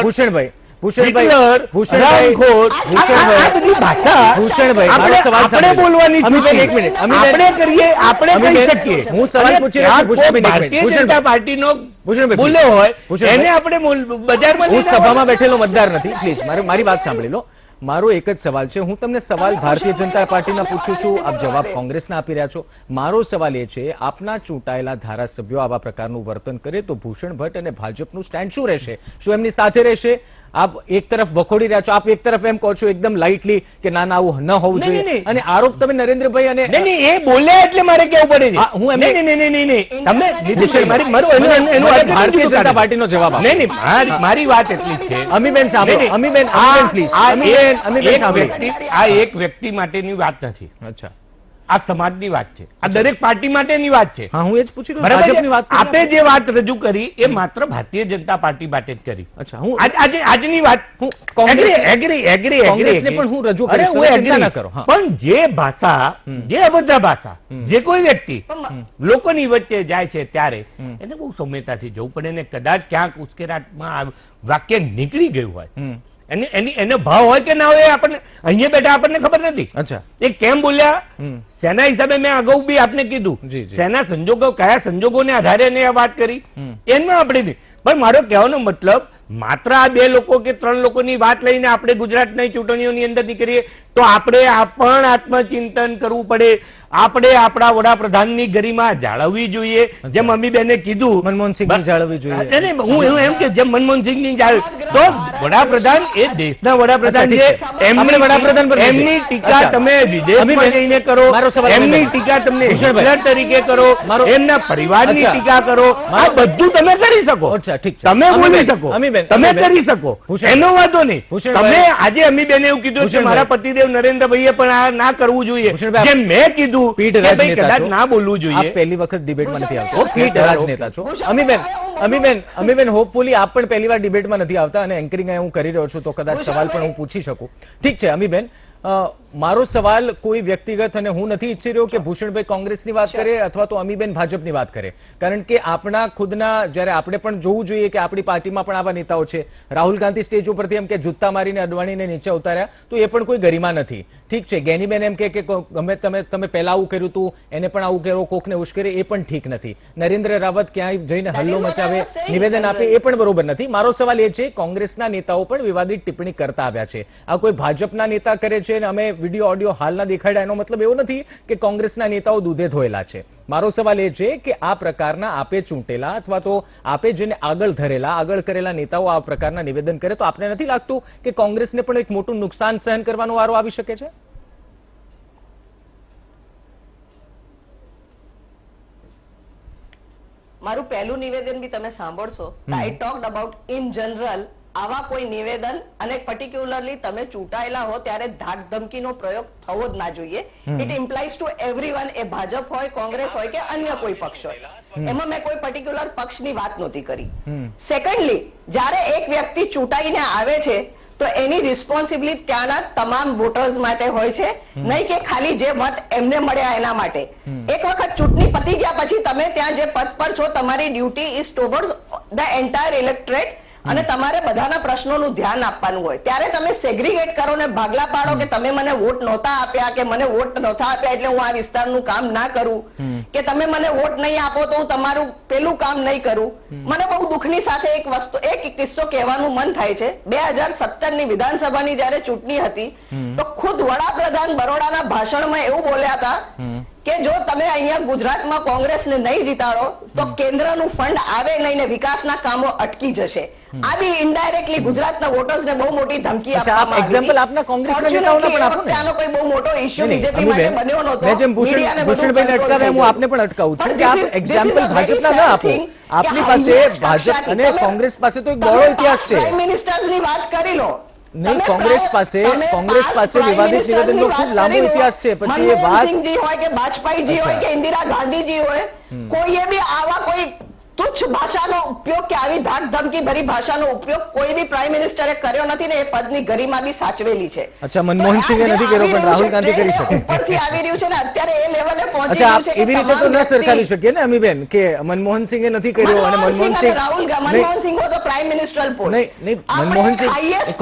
ભૂષણભાઈ, ભૂષણભાઈ, હિટલર, ભૂષણભાઈ, હરામખોર, ભૂષણભાઈ, આ બધી ભાષા ભૂષણભાઈ, મારો આપણે સવાલ આપણે સાંભળો. બોલવાની અમીબેન, છે. એક મિનિટ, અમીબેન. આપણે કરીએ, આપણે કહી અમીબેન, શકીએ. હું સવાલ અને પૂછી રહ્યો છું, ભૂષણભાઈ, એક મિનિટ. ભારતીય ભૂષણભાઈ. જનતા પાર્ટીનો ભૂષણભાઈ, બોલ્યો હોય ભૂષણભાઈ. એને આપણે બજારમાં હું લઈને સભામાં આવવાનું. બેઠેલો મતદાર નથી, પ્લીઝ મારી વાત સાંભળી લો. મારો એક જ સવાલ છે, હું તમને સવાલ ભારતીય જનતા પાર્ટીના પૂછું છું, આપ જવાબ કોંગ્રેસના આપી રહ્યા છો. મારો સવાલ એ છે, આપના ચૂંટાયેલા ધારાસભ્યો આવા પ્રકારનું વર્તન કરે તો ભૂષણ ભટ્ટ અને ભાજપનું સ્ટેન્ડ શું રહેશે? શું એમની સાથે રહેશે? આપ એક તરફ વખોડી રહ્યા છો, આપ એક તરફ એમ કહો છો એકદમ લાઇટલી કે ના ના આવું ન હોવું નહીં, જોઈએ, નહીં. અને આરોપ તમે નરેન્દ્રભાઈ અને નહીં, એ બોલ્યા એટલે મારે કેવું પડે છે. હા, હું એમને- નહીં. તમે ભૂષણ, એનું ભારતીય જનતા પાર્ટીનો જવાબ આપો. નહીં, મારી વાત એટલી જ છે. અમીબેન સાંભળો, નહીં, અમીબેન, આ- અમીબેન, please. આ અમીબેન, એક- અમીબેન એક સાંભળો. વ્યક્તિ- આ એક વ્યક્તિ માટેની વાત નથી, અચ્છા, આ સમાજની વાત છે, આ દરેક પાર્ટી માટેની વાત છે. હા, હું એ જ પૂછી રહ્યો છું. બરાબર ભાજપની છે? વાત કરી આપે આપણે. જે વાત રજૂ કરી એ માત્ર ભારતીય જનતા પાર્ટી માટે જ કરી. અચ્છા, હું આજની વાત હું કોંગ્રેસ- એગ્રી કોંગ્રેસને પણ હું રજૂ કરીશ, અરે, હું તમે ચિંતા agree. ના કરો. હા. પણ જે ભાષા, જે અભદ્ર ભાષા, જે કોઈ વ્યક્તિ લોકોની વચ્ચે જાય છે ત્યારે એને બહુ સૌમ્યતાથી જવું પડે, અને કદાચ ક્યાંક ઉશ્કેરાટમાં આ વાક્ય નીકળી ગયું હોય, એનો ભાવ હોય કે ના હોય, એ આપણને અહીંયા બેઠા આપણને ખબર નથી. અચ્છા, એ કેમ બોલ્યા, શેના હિસાબે, મેં અગાઉ બી આપને કીધું, જી, જી. શેના સંજોગો, કયા સંજોગોને આધારે એને આ વાત કરી, એમાં આપણે નહીં. પણ મારો કહેવાનો મતલબ માત્ર આ 2 લોકો કે 3 લોકોની વાત લઈને આપણે ગુજરાતની ચૂંટણીઓની અંદર નીકળીએ તો આપણે આ પણ આત્મચિંતન કરવું પડે. આપણે આપણા વડાપ્રધાનની ગરિમા જાળવવી જોઈએ, જેમ અમીબેને કીધું. મનમોહનસિંહની જાળવવી જોઈએ. નહીં, હું એમ કે જેમ મનમોહનસિંહની જાળવી, તો વડાપ્રધાન એ દેશના વડાપ્રધાન અચ્છા, છે. ઠીક છે. આપણે વડાપ્રધાન પર એમની જઈએ. ટીકા અચ્છા. તમે વિદેશમાં અમીબેન, જઈને કરો, મારો સવાલ એમની અમીબેન. ટીકા તમને ભૂષણભાઈ. હિટલર તરીકે કરો, મારો- એમના પરિવારની અચ્છા. ટીકા કરો, આ બધું તમે કરી શકો. અચ્છા, ઠીક છે. તમે બોલી અમીબેન, શકો, અમીબેન, તમે અમીબેન. કરી શકો, ભૂષણભાઈ. એનો વાંધો નહીં. ભૂષણભાઈ. તમે આજે અમીબેને એવું કીધું કે ભૂષણભાઈ. મારા પતિદેવ નરેન્દ્રભાઈએ પણ આ ના કરવું જોઈએ, ભૂષણભાઈ, જેમ મેં કીધું પીઢ કે ભાઈ રાજનેતા કદાચ છો. ના બોલવું આપ જોઈએ. પહેલી વખત ડિબેટમાં નથી આવતા. ઓકે, પીઢ ચાલો, રાજનેતા છો. અમીબેન, હોપફુલી આપ પણ પહેલી વાર ડિબેટમાં નથી આવતા અને એન્કરિંગ હું કરી રહ્યો છું, તો કદાચ સવાલ પણ હું પૂછી શકું. ઠીક છે અમીબેન, મારો સવાલ કોઈ વ્યક્તિગત, અને હું નથી ઈચ્છી રહ્યો કે ભૂષણભાઈ કોંગ્રેસની વાત કરે અથવા તો અમીબેન ભાજપની વાત કરે, કારણ કે આપણા ખુદના, જ્યારે આપણે પણ જોવું જોઈએ કે આપણી પાર્ટીમાં પણ આવા નેતાઓ છે. રાહુલ ગાંધી સ્ટેજ ઉપરથી એમ કે જૂતા મારીને અડવાણીને નીચે ઉતાર્યા, તો એ પણ કોઈ ગરિમા નથી. ઠીક છે, ગેનીબેન એમ કે ગમે તમે પહેલા આવું કર્યું હતું, એને પણ આવું કર્યું, કોકને ઉશ્કેરે, એ પણ ઠીક નથી. નરેન્દ્ર રાવત ક્યાંય જઈને હલ્લો મચાવે, નિવેદન આપે, એ પણ બરોબર નથી. મારો સવાલ એ છે, કોંગ્રેસના નેતાઓ પણ વિવાદિત ટિપ્પણી કરતા આવ્યા છે. આ કોઈ ભાજપના નેતા કરે છે અને અમે વિડીયો ઓડિયો હાલના દેખાડ્યા, એનો મતલબ એવો નથી કે કોંગ્રેસના નેતાઓ દૂધે ધોયેલા છે. મારો સવાલ એ છે કે આ પ્રકારના આપે ચૂંટેલા અથવા તો આપે જેને આગળ ધરેલા, આગળ કરેલા નેતાઓ આ પ્રકારના નિવેદન કરે તો આપને નથી લાગતું કે કોંગ્રેસને પણ એક મોટું નુકસાન સહન કરવાનો વારો આવી શકે છે? મારું પહેલું નિવેદન બી તમે સાંભળશો. આઈ ટોક્ડ અબાઉટ ઇન જનરલ આવા કોઈ નિવેદન, અને પર્ટિક્યુલરલી તમે ચૂંટાયેલા હો ત્યારે ધાક ધમકીનો પ્રયોગ થવો જ ના જોઈએ. ઇટ ઇમ્પ્લાઇઝ ટુ એવરીવન, એ ભાજપ હોય, કોંગ્રેસ હોય કે અન્ય કોઈ પક્ષ હોય. એમાં મેં કોઈ પર્ટિક્યુલર પક્ષની વાત નહોતી કરી. સેકન્ડલી, જ્યારે એક વ્યક્તિ ચૂંટાઈને આવે છે તો એની રિસ્પોન્સિબિલિટી ત્યાંના તમામ વોટર્સ માટે હોય છે, નહીં કે ખાલી જે મત એમને મળ્યા એના માટે. એક વખત ચૂંટણી પતી ગયા પછી તમે ત્યાં જે પદ પર છો, તમારી duty is towards the entire electorate, અને તમારે બધાના પ્રશ્નોનું ધ્યાન આપવાનું હોય. ત્યારે તમે સેગ્રીગેટ કરો ને ભાગલા પાડો કે તમે મને વોટ નહોતા આપ્યા, કે મને વોટ નહોતા આપ્યા એટલે હું આ વિસ્તારનું કામ ના કરું, કે તમે મને વોટ નહીં આપો તો હું તમારું પેલું કામ નહીં કરું. મને બહુ દુઃખની સાથે એક કિસ્સો કહેવાનું મન થાય છે. 2017ની વિધાનસભાની જયારે ચૂંટણી હતી તો ખુદ વડાપ્રધાન બરોડાના ભાષણમાં એવું બોલ્યા હતા કે જો તમે અહીંયા ગુજરાતમાં કોંગ્રેસને નહીં જીતાડો તો કેન્દ્રનું ફંડ આવે નહીં ને વિકાસના કામો અટકી જશે. આ બી ઇનડાયરેક્ટલી ગુજરાતના વોટર્સને બહુ મોટી ધમકી આપવામાં આવી. એક્ઝામ્પલ આપના કોંગ્રેસના નેતાઓના પણ આપો ને. આનો કોઈ બહુ મોટો ઇશ્યુ નહીં, બીજેપી માટે અમીબેન, બન્યો નહોતો. મેં જેમ ભૂષણભાઈને અટકાવ્યા, હું આપને પણ અટકાવું છું કે આપ એક્ઝામ્પલ ભાજપના ન આપો. આપની પાસે ભાજપ અને કોંગ્રેસ પાસે તો એક બહોળો ઇતિહાસ છે. પ્રાઇમ મિનિસ્ટર્સની વાત કરી લો. નહીં, કોંગ્રેસ પાસે વિવાદિત નિવેદનનો ખૂબ લાંબો ઇતિહાસ છે. પછી એ વાત મનમોહનસિંહજી હોય કે વાજપેયીજી હોય કે ઇન્દિરા ગાંધીજી હોય, કોઈએ બી આવા કોઈ તુચ્છ ભાષાનો ઉપયોગ કે આવી ધાક ધમકી ભરી ભાષાનો ઉપયોગ કોઈ બી પ્રાઇમ મિનિસ્ટરે કર્યો નથી ને એ પદની ગરિમા બી સાચવેલી છે. અચ્છા, મનમોહન સિંહે નથી કર્યો પણ રાહુલ ગાંધી કરી શકે. ઉપરથી આવી રહ્યું છે ને અત્યારે એ લેવલે પહોંચી અચ્છા, ગયું છે કે એવી રીતે તો ન સરખાવી શકીએ ને અમીબેન કે મનમોહન સિંહે નથી કર્યો અને મનમોહન સિંહ મનમોહન સિંહ તો પ્રાઇમ મિનિસ્ટર પોસ્ટ. નહીં, મનમોહન સિંહ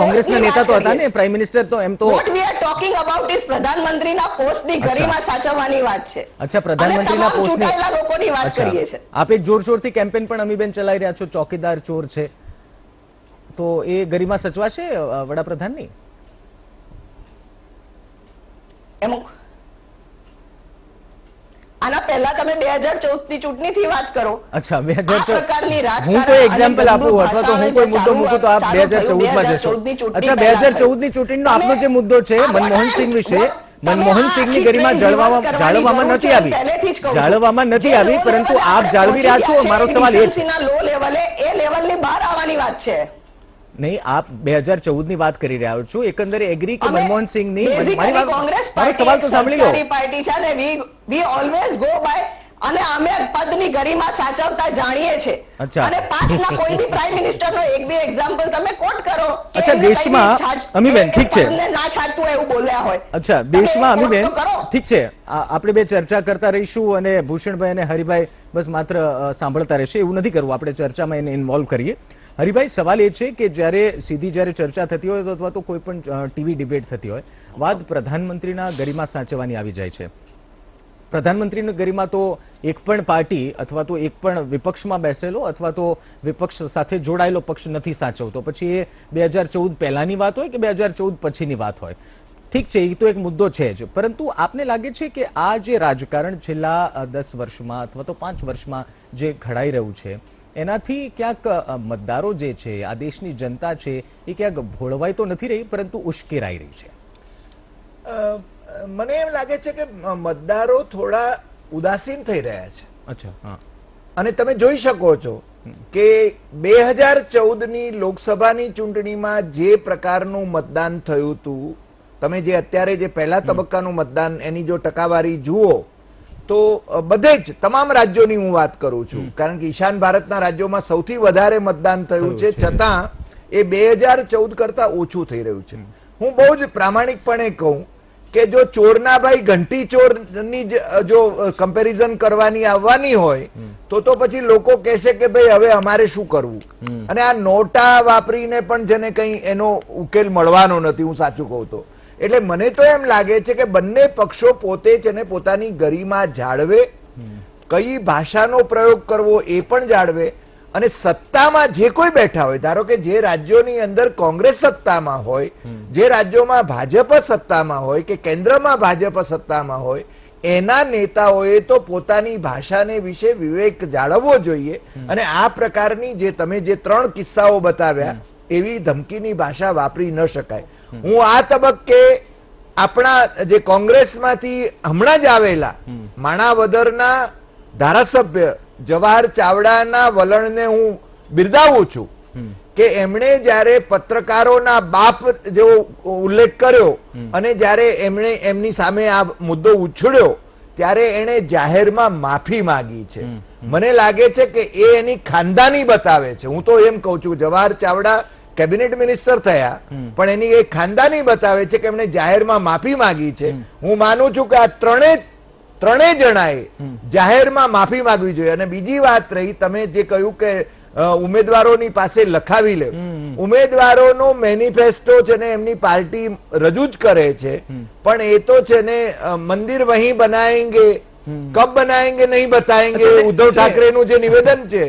કોંગ્રેસના નેતા તો હતા ને, પ્રાઇમ મિનિસ્ટર તો એમ તો. What we are talking about is પ્રધાનમંત્રીના પોસ્ટની ગરિમા સાચવવાની વાત છે. અચ્છા, પ્રધાનમંત્રીના પોસ્ટની ચૂંટાયેલા લોકોની વાત કરીએ છીએ. આપ એક જોરશોરથી કેમ્પેન પણ અમીબેન ચલાવી રહ્યા છો, ચોકીદાર ચોર છે, તો એ ગરિમા સચવાશે વડાપ્રધાનની? આના પહેલા તમે 2014 ની ચૂંટણીથી વાત કરો. અચ્છા, 2014 હું કોઈ એક્ઝામ્પલ આપું અથવા તો હું કોઈ મુદ્દો મૂકું તો આપ 2014 માં જશો. અચ્છા, 2014 ની ચૂંટણીનો આપનો જે મુદ્દો છે મનમોહન સિંહ વિશે, મનમોહન સિંહની ગરિમા જાળવવામાં નથી આવી, પરંતુ આપ જાળવી રહ્યા છો. મારો સવાલ એ છે લો લેવલે એ લેવલની બહાર આવવાની વાત છે. નહીં, આપ 2014 ની વાત કરી રહ્યા છો, એકંદરે એગ્રી કે મનમોહન સિંહની કોંગ્રેસ મારો સવાલ તો સાંભળી લો. પાર્ટી છે ને વી ઓલવેઝ ગો બાય અને અમે પદની ગરિમા સાચવતા જાણીએ છીએ. અને પાછલા કોઈ બી પ્રાઇમ મિનિસ્ટરનો એક બી એક્ઝામ્પલ તમે કોટ કરો. અચ્છા, દેશમાં અમીબેન ઠીક છે, ના છાટતું એવું બોલ્યા હોય. અચ્છા, દેશમાં અમીબેન ઠીક છે, આપણે બે ચર્ચા કરતા રહીશું અને ભૂષણભાઈ અને હરિભાઈ બસ માત્ર સાંભળતા રહેશે, એવું નથી કરવું, આપણે ચર્ચામાં એને ઇન્વોલ્વ કરીએ. હરિભાઈ, સવાલ એ છે કે જ્યારે ચર્ચા થતી હોય અથવા તો કોઈ પણ ટીવી ડિબેટ થતી હોય, વાત પ્રધાનમંત્રીના ગરિમા સાચવવાની આવી જાય છે. પ્રધાનમંત્રીની ગરિમા તો એક પણ પાર્ટી અથવા તો એક પણ વિપક્ષમાં બેસેલો અથવા તો વિપક્ષ સાથે જોડાયેલો પક્ષ નથી સાચવતો. પછી એ 2014 પહેલાની વાત હોય કે 2014 પછીની વાત હોય, ઠીક છે, એ તો એક મુદ્દો છે જ. પરંતુ આપને લાગે છે કે આ જે રાજકારણ છેલ્લા 10 વર્ષમાં અથવા તો 5 વર્ષમાં જે ઘડાઈ રહ્યું છે, એનાથી ક્યાંક મતદારો જે છે, આ દેશની જનતા છે, એ ક્યાંક ભોળવાઈ તો નથી રહી પરંતુ ઉશ્કેરાઈ રહી છે? મને એમ લાગે છે કે મતદારો થોડા ઉદાસીન થઈ રહ્યા છે. અચ્છા, હા. અને તમે જોઈ શકો છો કે 2014 ની લોકસભાની ચૂંટણીમાં જે પ્રકારનું મતદાન થયું હતું, તમે જે અત્યારે જે પહેલા તબક્કાનું મતદાન એની જો ટકાવારી જુઓ તો બધે જ તમામ રાજ્યોની હું વાત કરું છું, કારણ કે ઈશાન ભારતના રાજ્યોમાં સૌથી વધારે મતદાન થયું છે, છતાં એ 2014 કરતા ઓછું થઈ રહ્યું છે. હું બહુ જ પ્રામાણિકપણે કહું કે જો ચોરના ભાઈ ઘંટી ચોરની જો કમ્પેરિઝન કરવાની આવવાની હોય તો પછી લોકો કહેશે કે ભાઈ હવે અમારે શું કરવું, અને આ નોટા વાપરીને પણ જેને કંઈ એનો ઉકેલ મળવાનો નથી, હું સાચું કહું તો. એટલે મને તો એમ લાગે છે કે બંને પક્ષો પોતે જ એને પોતાની ગરિમા જાળવે, કઈ ભાષાનો પ્રયોગ કરવો એ પણ જાળવે, અને સત્તામાં જે કોઈ બેઠા હોય, ધારો કે જે રાજ્યોની અંદર કોંગ્રેસ સત્તામાં હોય, જે રાજ્યોમાં ભાજપ સત્તામાં હોય કે કેન્દ્રમાં ભાજપ સત્તામાં હોય, એના નેતાઓએ તો પોતાની ભાષાને વિશે વિવેક જાળવવો જોઈએ. અને આ પ્રકારની જે તમે જે 3 કિસ્સાઓ બતાવ્યા એવી ધમકીની ભાષા વાપરી ન શકાય. હું આ તબક્કે આપણા જે કોંગ્રેસમાંથી હમણાં જ આવેલા માણાવદરના ધારાસભ્ય જવાહર ચાવડાના વલણને હું બિરદાવું છું કે એમણે જ્યારે પત્રકારોના બાપ જેવો ઉલ્લેખ કર્યો અને જ્યારે એમણે એમની સામે આ મુદ્દો ઉછળ્યો ત્યારે એણે જાહેરમાં માફી માંગી છે. મને લાગે છે કે એ એની ખાનદાની બતાવે છે. હું તો એમ કહું છું જવાહર ચાવડા કેબિનેટ મિનિસ્ટર થયા પણ એની એક ખાનદાની બતાવે છે કે એમણે જાહેરમાં માફી માંગી છે. હું માનું છું કે આ ત્રણેય જણાએ જાહેરમાં માફી માંગવી જોઈએ. અને બીજી વાત રહી, તમે જે કહ્યું કે ઉમેદવારોની પાસે લખાવી લે, ઉમેદવારોનો મેનિફેસ્ટો છે ને એમની પાર્ટી રજૂ જ કરે છે, પણ એ તો છે ને મંદિર વહીં બનાએંગે, કબ બનાએંગે નહીં બતાએંગે, ઉદ્ધવ ઠાકરેનું જે નિવેદન છે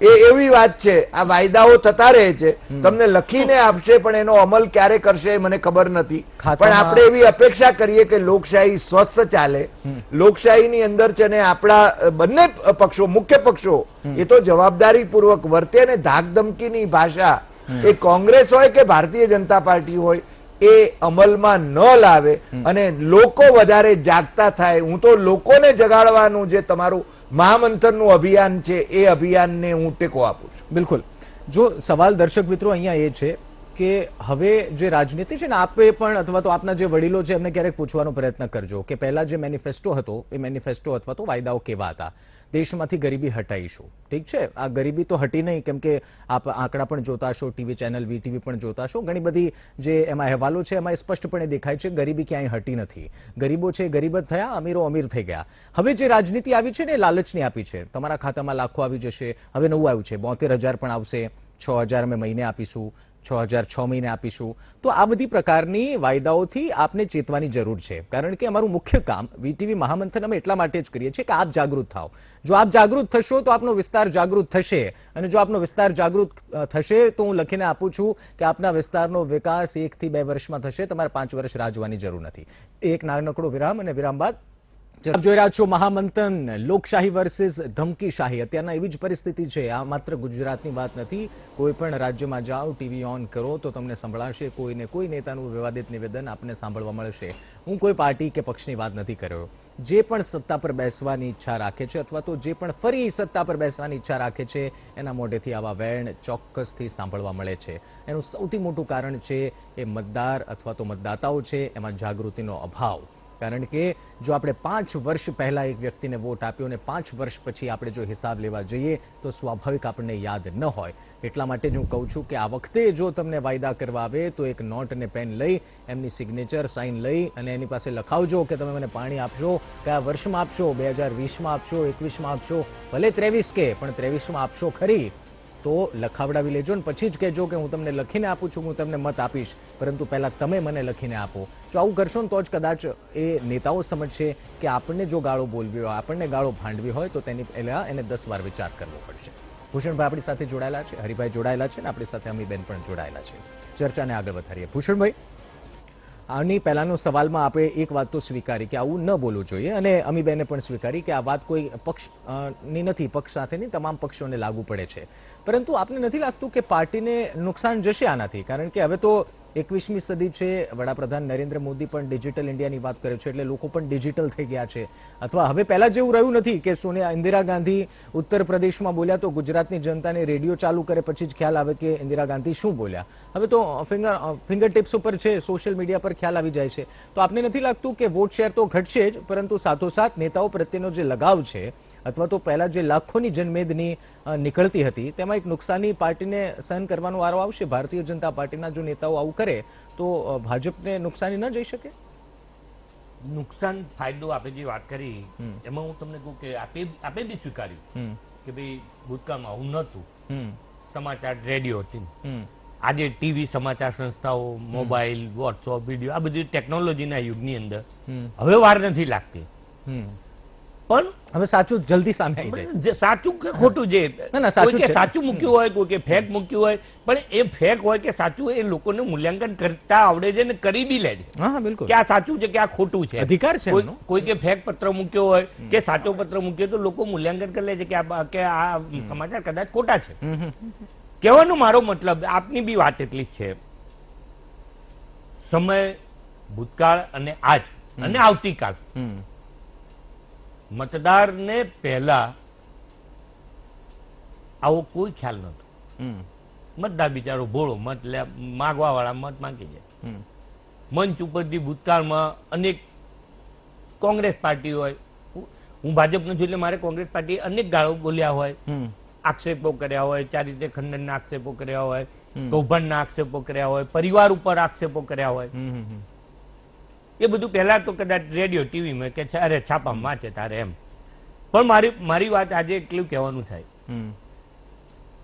એ એવી વાત છે. આ વાયદાઓ થતા રહે છે, તમને લખીને આપશે પણ એનો અમલ ક્યારે કરશે મને ખબર નથી. પણ આપણે એવી અપેક્ષા કરીએ કે લોકશાહી સ્વસ્થ ચાલે. લોકશાહીની અંદર છે ને આપણા બંને પક્ષો, મુખ્ય પક્ષો એ તો જવાબદારીપૂર્વક વર્તે અને ધાકધમકીની ભાષા એ કોંગ્રેસ હોય કે ભારતીય જનતા પાર્ટી હોય એ અમલમાં ન લાવે અને લોકો વધારે જાગતા થાય. હું તો લોકોને જગાડવાનું જે તમારું મહામંથનનું અભિયાન છે એ અભિયાનને હું ટેકો આપું છું. બિલકુલ. જો સવાલ દર્શક મિત્રો અહીંયા એ છે કે હવે જે રાજનીતિ છે ને, આપે પણ અથવા તો આપના જે વડીલો છે એમને ક્યારેક પૂછવાનો પ્રયત્ન કરજો કે પહેલા જે મેનિફેસ્ટો હતો એ મેનિફેસ્ટો અથવા તો વાયદાઓ કેવા હતા. દેશમાંથી ગરીબી હટાઈશું, ઠીક છે, આ ગરીબી તો હટી નહીં, કેમ કે આપ આંકડા પણ જોતા હશો, ટીવી ચેનલ વીટીવી પણ જોતા હશો, ઘણી બધી જે એમાં અહેવાલો છે એમાં સ્પષ્ટપણે દેખાય છે ગરીબી ક્યાંય હટી નથી. ગરીબો છે ગરીબ જ થયા, અમીરો અમીર થઈ ગયા. હવે જે રાજનીતિ આવી છે ને એ લાલચની આપી છે. તમારા ખાતામાં લાખો આવી જશે, હવે નવું આવ્યું છે 72,000 પણ આવશે, 6,000 અમે મહિને આપીશું, 6,000 6 મહિને આપીશું. તો આ બધી પ્રકારની વાયદાઓથી આપને ચેતવાની જરૂર છે, કારણ કે અમારું મુખ્ય કામ વીટીવી મહામંથન અમે એટલા માટે જ કરીએ છીએ કે આપ જાગૃત થાઓ. જો આપ જાગૃત થશો તો આપનો વિસ્તાર જાગૃત થશે, અને જો આપનો વિસ્તાર જાગૃત થશે તો હું લખીને આપું છું કે આપના વિસ્તારનો વિકાસ 1 થી 2 વર્ષમાં થશે, તમારે 5 વર્ષ રાહ જોવાની જરૂર નથી. એક નાનકડો વિરામ, અને વિરામ બાદ જોઈ રહ્યા છો મહામંથન, લોકશાહી વર્સિસ ધમકીશાહી. અત્યારના એવી જ પરિસ્થિતિ છે. આ માત્ર ગુજરાતની વાત નથી. કોઈ પણ રાજ્યમાં જાઓ, ટીવી ઓન કરો તો તમને સંભળાશે કોઈને કોઈ નેતાનું વિવાદિત નિવેદન આપને સાંભળવા મળશે. હું કોઈ પાર્ટી કે પક્ષની વાત નથી કર્યો. જે પણ સત્તા પર બેસવાની ઈચ્છા રાખે છે અથવા તો જે પણ ફરી સત્તા પર બેસવાની ઈચ્છા રાખે છે એના મોઢેથી આવા વેણ ચોક્કસથી સાંભળવા મળે છે. એનું સૌથી મોટું કારણ છે એ મતદાર અથવા તો મતદાતાઓ છે એમાં જાગૃતિનો અભાવ. કારણ કે જો આપણે 5 વર્ષ પહેલા એક વ્યક્તિને વોટ આપ્યો અને 5 વર્ષ પછી આપણે જો હિસાબ લેવા જઈએ તો સ્વાભાવિક આપણને યાદ ન હોય. એટલા માટે જ હું કહું છું કે આ વખતે જો તમને વાયદા કરવા આવે તો એક નોટ અને પેન લઈ એમની સિગ્નેચર સાઇન લઈ અને એની પાસે લખાવજો કે તમે મને પાણી આપશો, કયા વર્ષમાં આપશો, 2020માં આપશો, 21માં આપશો, ભલે 23 કે પણ 23માં આપશો ખરી, તો લખાવડાવી લેજો ને પછી જ કહેજો કે હું તમને લખીને આપું છું, હું તમને મત આપીશ, પરંતુ પહેલા તમે મને લખીને આપો. જો આવું કરશો ને તો જ કદાચ એ નેતાઓ સમજશે કે આપણને જો ગાળો બોલવી હોય, આપણને ગાળો ભાંડવી હોય તો તેની પહેલા એને 10 વાર વિચાર કરવો પડશે. ભૂષણભાઈ આપણી સાથે જોડાયેલા છે, હરિભાઈ જોડાયેલા છે, અને આપણી સાથે અમીબેન પણ જોડાયેલા છે. ચર્ચાને આગળ વધારીએ. ભૂષણભાઈ, આની પહેલાનો સવાલમાં આપણે એક વાત તો સ્વીકારી કે આવું ન બોલવું જોઈએ, અને અમીબેને પણ સ્વીકારી કે આ વાત કોઈ પક્ષની નથી, પક્ષ સાથેની તમામ પક્ષોને લાગુ પડે છે. પરંતુ આપને નથી લાગતું કે પાર્ટીને નુકસાન જશે આનાથી? કારણ કે હવે તો 21મી સદી છે, વડાપ્રધાન નરેન્દ્ર મોદી પણ ડિજિટલ ઇન્ડિયાની વાત કરે છે, એટલે લોકો પણ ડિજિટલ થઈ ગયા છે. અથવા હવે પહેલા જેવું રહ્યું નથી કે ઇન્દિરા ગાંધી ઉત્તર પ્રદેશમાં બોલ્યા તો ગુજરાતની જનતાને રેડિયો ચાલુ કરે પછી જ ખ્યાલ આવે કે ઇન્દિરા ગાંધી શું બોલ્યા. હવે તો ફિંગર ટિપ્સ ઉપર છે, સોશિયલ મીડિયા પર ખ્યાલ આવી જાય છે. તો આપને નથી લાગતું કે વોટ શેર તો ઘટશે જ, પરંતુ સાથોસાથ નેતાઓ પ્રત્યેનો જે લગાવ છે અથવા તો પહેલા જે લાખોની જનમેદની નીકળતી હતી તેમાં એક નુકસાની પાર્ટીને સહન કરવાનો વારો આવશે? ભારતીય જનતા પાર્ટીના જો નેતાઓ આવું કરે તો ભાજપને નુકસાની ન જઈ શકે? નુકસાન ફાયદો આપણે જે વાત કરી એમાં હું તમને કહું કે આપે બી સ્વીકાર્યું કે ભાઈ ભૂતકાળમાં આવું નહોતું. સમાચાર રેડિયો હતી, આજે ટીવી, સમાચાર સંસ્થાઓ, મોબાઈલ, વોટ્સઅપ, વિડીયો, આ બધી ટેકનોલોજીના યુગની અંદર હવે વાર નથી લાગતી. પણ હવે સાચું જલ્દી સામે આવી જાય. સાચું કે ખોટું જે સાચું મૂક્યું હોય, કોઈ કે ફેક મૂક્યું હોય, પણ એ ફેક હોય કે સાચું એ લોકોને મૂલ્યાંકન કરતા આવડે છે ને કરી બી લે છે. હા, બિલકુલ, કે આ સાચું છે કે આ ખોટું છે, અધિકાર છે. કોઈ કે ફેક પત્ર મૂક્યો હોય કે સાચો પત્ર મૂક્યો તો લોકો મૂલ્યાંકન કરી લે છે કે આ સમાચાર કદાચ ખોટા છે. કહેવાનો મારો મતલબ આપની બી વાત એટલી જ છે. સમય, ભૂતકાળ અને આજ અને આવતીકાલ, મતદારને પહેલા આવો કોઈ ખ્યાલ નહોતો. મતદાર બિચારો ભોળો, મત માગવા વાળા મત માંગી જાય. મંચ ઉપરથી ભૂતકાળમાં અનેક કોંગ્રેસ પાર્ટી હોય, હું ભાજપ નથી એટલે મારે કોંગ્રેસ પાર્ટી અનેક ગાળો બોલ્યા હોય, આક્ષેપો કર્યા હોય, ચારિત્ર્ય ખંડનના આક્ષેપો કર્યા હોય, કૌભાંડના આક્ષેપો કર્યા હોય, પરિવાર ઉપર આક્ષેપો કર્યા હોય. એ બધું પહેલા તો કદાચ રેડિયો, ટીવીમાં કે અરે છાપામાં વાંચે તારે એમ. પણ મારી વાત આજે એટલું કહેવાનું થાય,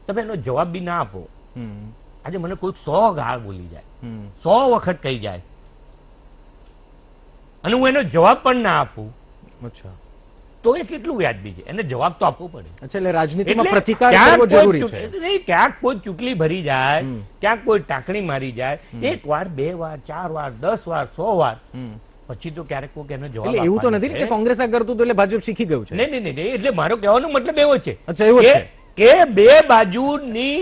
તમે એનો જવાબ બી ના આપો. આજે મને કોઈ 100 ગાળ બોલી જાય, 100 વખત કહી જાય, અને હું એનો જવાબ પણ ના આપું, તો એ કેટલું વ્યાજબી છે? એને જવાબ તો આપવો પડે. એટલે રાજનીતિમાં પ્રતિકાર કરવો જરૂરી છે. નહીં, ક્યાંક કોઈ ચૂકલી ભરી જાય, ક્યાંક કોઈ ટાંકણી મારી જાય, 1 વાર, 2 વાર, 4 વાર, 10 વાર, 100 વાર, પછી તો ક્યારેક કોઈ એનો જવાબ. એવું તો નથી કે કોંગ્રેસ આ કરતું તો એટલે ભાજપ શીખી ગયું છે. નહીં, એટલે મારો કહેવાનો મતલબ એવો છે કે 2 બાજુની